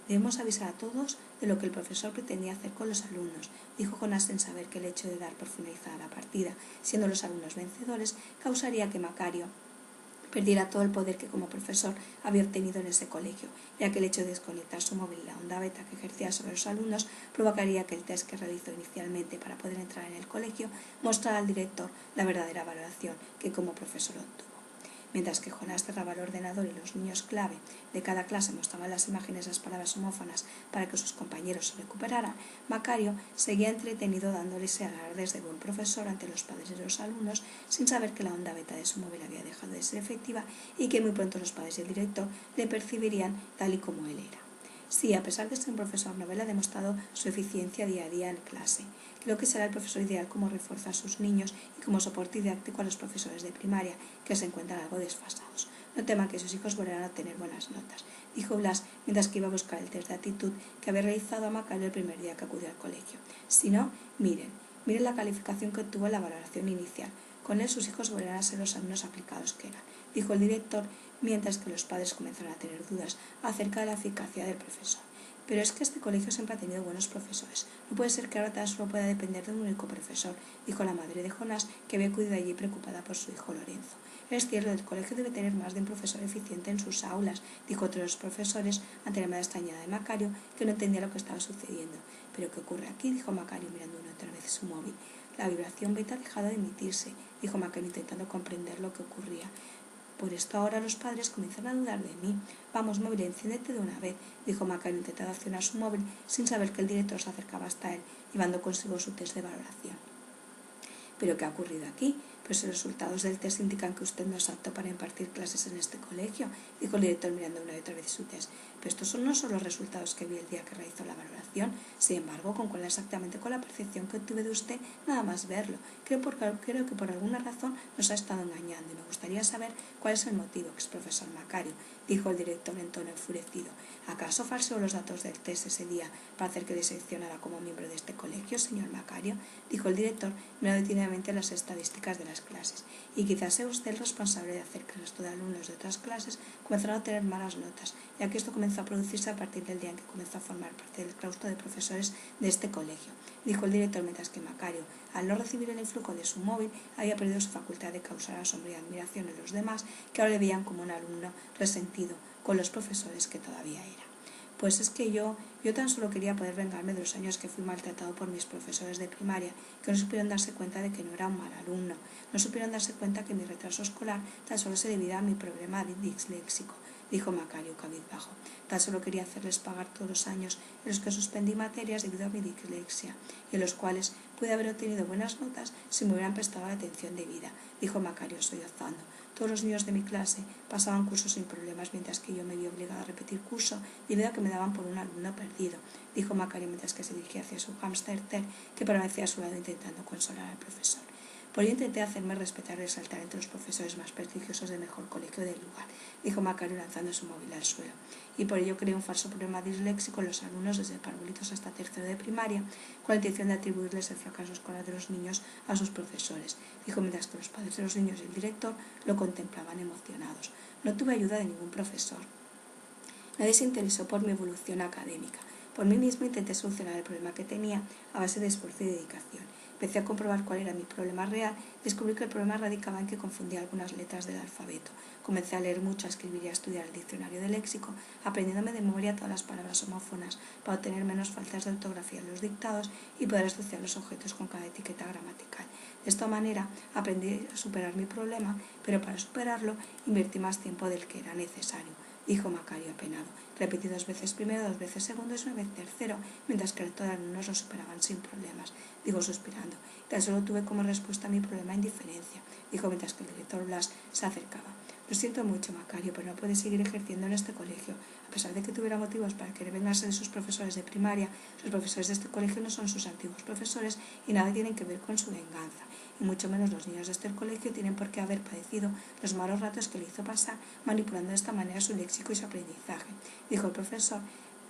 A: Debemos avisar a todos de lo que el profesor pretendía hacer con los alumnos, dijo Jonás sin saber que el hecho de dar por finalizada la partida, siendo los alumnos vencedores, causaría que Macario perdiera todo el poder que como profesor había obtenido en ese colegio, ya que el hecho de desconectar su móvil y la onda beta que ejercía sobre los alumnos provocaría que el test que realizó inicialmente para poder entrar en el colegio mostrara al director la verdadera valoración que como profesor obtuvo. Mientras que Jonás cerraba el ordenador y los niños clave de cada clase mostraban las imágenes de las palabras homófonas para que sus compañeros se recuperaran, Macario seguía entretenido dándoles alardes de buen profesor ante los padres de los alumnos sin saber que la onda beta de su móvil había dejado de ser efectiva y que muy pronto los padres y el director le percibirían tal y como él era. Sí, a pesar de ser un profesor novel, ha demostrado su eficiencia día a día en clase. Creo que será el profesor ideal como refuerzo a sus niños y como soporte didáctico a los profesores de primaria, que se encuentran algo desfasados. No teman que sus hijos volverán a tener buenas notas, dijo Blas mientras que iba a buscar el test de actitud que había realizado a Macario el primer día que acudió al colegio. Si no, miren la calificación que obtuvo en la valoración inicial. Con él sus hijos volverán a ser los alumnos aplicados que eran, dijo el director, mientras que los padres comenzaron a tener dudas acerca de la eficacia del profesor. Pero es que este colegio siempre ha tenido buenos profesores. No puede ser que ahora tan solo pueda depender de un único profesor, dijo la madre de Jonás, que había acudido allí preocupada por su hijo Lorenzo. Es cierto, el colegio debe tener más de un profesor eficiente en sus aulas, dijo otro de los profesores ante la mirada extrañada de Macario, que no entendía lo que estaba sucediendo. ¿Pero qué ocurre aquí?, dijo Macario mirando una otra vez su móvil. La vibración beta ha dejado de emitirse, dijo Macario intentando comprender lo que ocurría. Por esto ahora los padres comienzan a dudar de mí. Vamos, móvil, enciéndete de una vez, dijo Macario intentando accionar su móvil sin saber que el director se acercaba hasta él, llevando consigo su test de valoración. ¿Pero qué ha ocurrido aquí?, Pues los resultados del test indican que usted no es apto para impartir clases en este colegio, dijo el director mirando una y otra vez su test. Pero estos no son los resultados que vi el día que realizó la valoración. Sin embargo, concuerda exactamente con la percepción que obtuve de usted nada más verlo. Creo que por alguna razón nos ha estado engañando y me gustaría saber cuál es el motivo, exprofesor Macario, dijo el director en tono enfurecido. ¿Acaso falseó los datos del test ese día para hacer que le seleccionara como miembro de este colegio, señor Macario? Dijo el director, mirando detenidamente las estadísticas de las clases. Y quizás sea usted el responsable de hacer que el resto de alumnos de otras clases comenzaron a tener malas notas, ya que esto comenzó a producirse a partir del día en que comenzó a formar parte del claustro de profesores de este colegio, dijo el director, mientras que Macario, al no recibir el influjo de su móvil, había perdido su facultad de causar asombro y admiración en los demás, que ahora le veían como un alumno resentido con los profesores que todavía era. Pues es que yo tan solo quería poder vengarme de los años que fui maltratado por mis profesores de primaria, que no supieron darse cuenta de que no era un mal alumno, no supieron darse cuenta que mi retraso escolar tan solo se debía a mi problema disléxico, dijo Macario cabizbajo. Tan solo quería hacerles pagar todos los años en los que suspendí materias debido a mi dislexia, y en los cuales pude haber obtenido buenas notas si me hubieran prestado la atención debida, dijo Macario sollozando. Todos los niños de mi clase pasaban cursos sin problemas, mientras que yo me vi obligada a repetir curso debido a que me daban por un alumno perdido, dijo Macario mientras que se dirigía hacia su hámster Ted, que permanecía a su lado intentando consolar al profesor. Por ello intenté hacerme respetar y resaltar entre los profesores más prestigiosos del mejor colegio del lugar, dijo Macario lanzando su móvil al suelo. Y por ello creé un falso problema disléxico en los alumnos desde parvulitos hasta tercero de primaria, con la intención de atribuirles el fracaso escolar de los niños a sus profesores, dijo mientras que los padres de los niños y el director lo contemplaban emocionados. No tuve ayuda de ningún profesor. Nadie se interesó por mi evolución académica. Por mí mismo intenté solucionar el problema que tenía a base de esfuerzo y dedicación. Empecé a comprobar cuál era mi problema real y descubrí que el problema radicaba en que confundía algunas letras del alfabeto. Comencé a leer mucho, a escribir y a estudiar el diccionario de léxico, aprendiéndome de memoria todas las palabras homófonas para obtener menos faltas de ortografía en los dictados y poder asociar los objetos con cada etiqueta gramatical. De esta manera aprendí a superar mi problema, pero para superarlo invertí más tiempo del que era necesario, dijo Macario apenado. Repetí 2 veces primero, 2 veces segundo y 1 vez tercero, mientras que el resto de alumnos lo superaban sin problemas, dijo suspirando. Tan solo tuve como respuesta a mi problema indiferencia, dijo mientras que el director Blas se acercaba. Lo siento mucho, Macario, pero no puede seguir ejerciendo en este colegio. A pesar de que tuviera motivos para querer vengarse de sus profesores de primaria, los profesores de este colegio no son sus antiguos profesores y nada tienen que ver con su venganza. Y mucho menos los niños de este colegio tienen por qué haber padecido los malos ratos que le hizo pasar manipulando de esta manera su léxico y su aprendizaje, dijo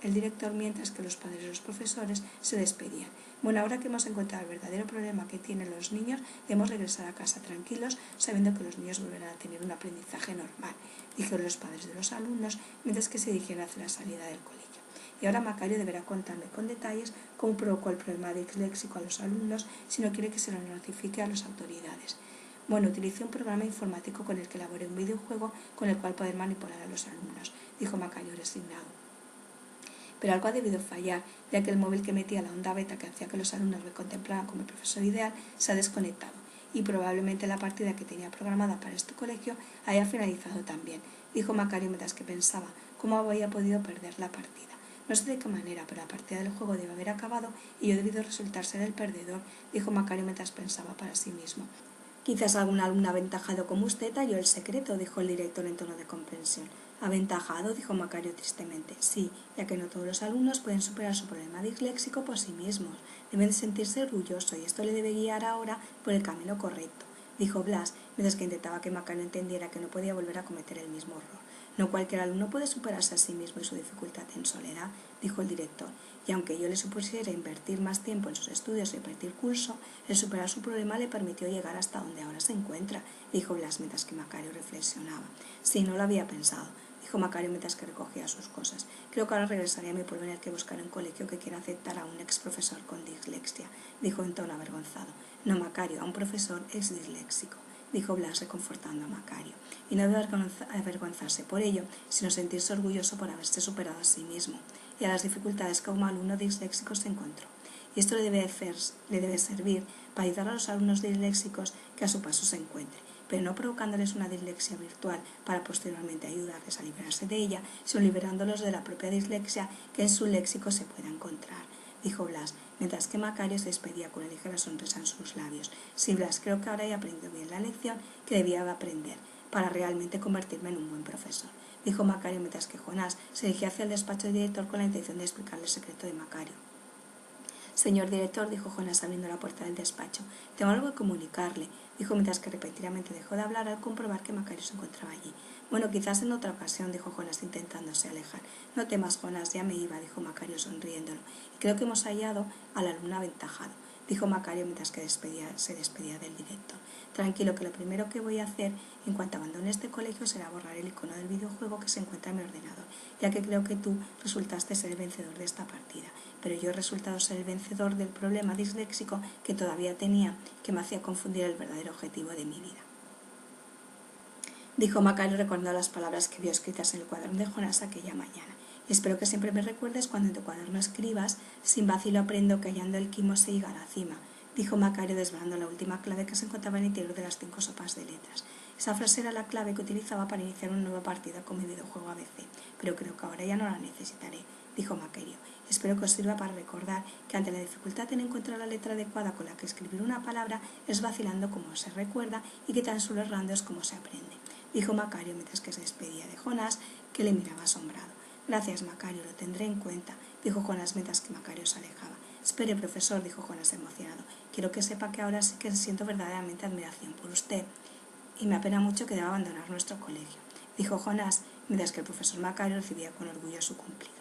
A: el director mientras que los padres de los profesores se despedían. Bueno, ahora que hemos encontrado el verdadero problema que tienen los niños, debemos regresar a casa tranquilos, sabiendo que los niños volverán a tener un aprendizaje normal, dijeron los padres de los alumnos mientras que se dirigían hacia la salida del colegio. Y ahora Macario deberá contarme con detalles cómo provocó el problema disléxico a los alumnos si no quiere que se lo notifique a las autoridades. Bueno, utilicé un programa informático con el que elaboré un videojuego con el cual poder manipular a los alumnos, dijo Macario resignado. Pero algo ha debido fallar, ya que el móvil que metía la onda beta que hacía que los alumnos me contemplaran como el profesor ideal se ha desconectado, y probablemente la partida que tenía programada para este colegio haya finalizado también, dijo Macario mientras que pensaba cómo había podido perder la partida. No sé de qué manera, pero la partida del juego debe haber acabado y yo he debido resultar ser el perdedor, dijo Macario mientras pensaba para sí mismo. Quizás algún alumno aventajado como usted halló el secreto, dijo el director en tono de comprensión. ¿Aventajado?, dijo Macario tristemente. Sí, ya que no todos los alumnos pueden superar su problema disléxico por sí mismos. Deben sentirse orgullosos y esto le debe guiar ahora por el camino correcto, dijo Blas, mientras que intentaba que Macario entendiera que no podía volver a cometer el mismo error. No cualquier alumno puede superarse a sí mismo y su dificultad en soledad, dijo el director, y aunque yo le supusiera invertir más tiempo en sus estudios y repetir curso, el superar su problema le permitió llegar hasta donde ahora se encuentra, dijo Blas mientras que Macario reflexionaba. Sí, no lo había pensado, dijo Macario mientras que recogía sus cosas. Creo que ahora regresaré a mi pueblo en el que buscaré un colegio que quiera aceptar a un ex profesor con dislexia, dijo en tono avergonzado. No, Macario, a un profesor ex disléxico, dijo Blas reconfortando a Macario, y no debe avergonzarse por ello, sino sentirse orgulloso por haberse superado a sí mismo y a las dificultades que como alumno disléxico se encontró. Y esto le debe servir para ayudar a los alumnos disléxicos que a su paso se encuentren, pero no provocándoles una dislexia virtual para posteriormente ayudarles a liberarse de ella, sino liberándolos de la propia dislexia que en su léxico se pueda encontrar, dijo Blas, mientras que Macario se despedía con una ligera sonrisa en sus labios. Sí, Blas, creo que ahora he aprendido bien la lección que debía de aprender para realmente convertirme en un buen profesor, dijo Macario mientras que Jonás se dirigía hacia el despacho del director con la intención de explicarle el secreto de Macario. Señor director, dijo Jonás abriendo la puerta del despacho, tengo algo que comunicarle, dijo mientras que repentinamente dejó de hablar al comprobar que Macario se encontraba allí. Bueno, quizás en otra ocasión, dijo Jonás intentándose alejar. No temas, Jonás, ya me iba, dijo Macario sonriéndolo, y creo que hemos hallado al alumno aventajado, dijo Macario mientras que se despedía del director. Tranquilo, que lo primero que voy a hacer en cuanto abandone este colegio será borrar el icono del videojuego que se encuentra en mi ordenador, ya que creo que tú resultaste ser el vencedor de esta partida, pero yo he resultado ser el vencedor del problema disléxico que todavía tenía, que me hacía confundir el verdadero objetivo de mi vida, dijo Macario recordando las palabras que vio escritas en el cuaderno de Jonás aquella mañana. Y espero que siempre me recuerdes cuando en tu cuaderno escribas, sin vacilo aprendo que hallando el quimo se llega a la cima, dijo Macario desvelando la última clave que se encontraba en el interior de las 5 sopas de letras. Esa frase era la clave que utilizaba para iniciar una nueva partida con mi videojuego ABC, pero creo que ahora ya no la necesitaré, dijo Macario. Espero que os sirva para recordar que ante la dificultad en encontrar la letra adecuada con la que escribir una palabra es vacilando como se recuerda y que tan solo errando es como se aprende, dijo Macario mientras que se despedía de Jonás, que le miraba asombrado. Gracias, Macario, lo tendré en cuenta, dijo Jonás mientras que Macario se alejaba. Espere, profesor, dijo Jonás emocionado. Quiero que sepa que ahora sí que siento verdaderamente admiración por usted y me apena mucho que deba abandonar nuestro colegio, dijo Jonás mientras que el profesor Macario recibía con orgullo su cumplido.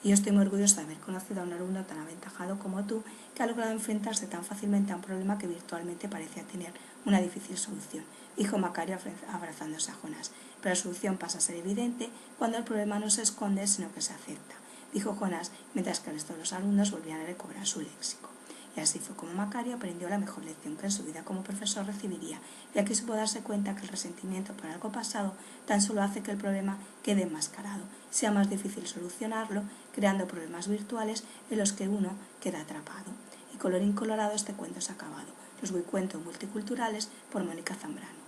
A: Y yo estoy muy orgulloso de haber conocido a un alumno tan aventajado como tú, que ha logrado enfrentarse tan fácilmente a un problema que virtualmente parecía tener una difícil solución, dijo Macario abrazándose a Jonás. Pero la solución pasa a ser evidente cuando el problema no se esconde, sino que se acepta, dijo Jonás mientras que el resto de los alumnos volvían a recobrar su léxico. Y así fue como Macario aprendió la mejor lección que en su vida como profesor recibiría, ya que supo darse cuenta que el resentimiento por algo pasado tan solo hace que el problema quede enmascarado, sea más difícil solucionarlo, creando problemas virtuales en los que uno queda atrapado. Y colorín colorado, este cuento se ha acabado. Los cuentos multiculturales por Mónica Zambrano.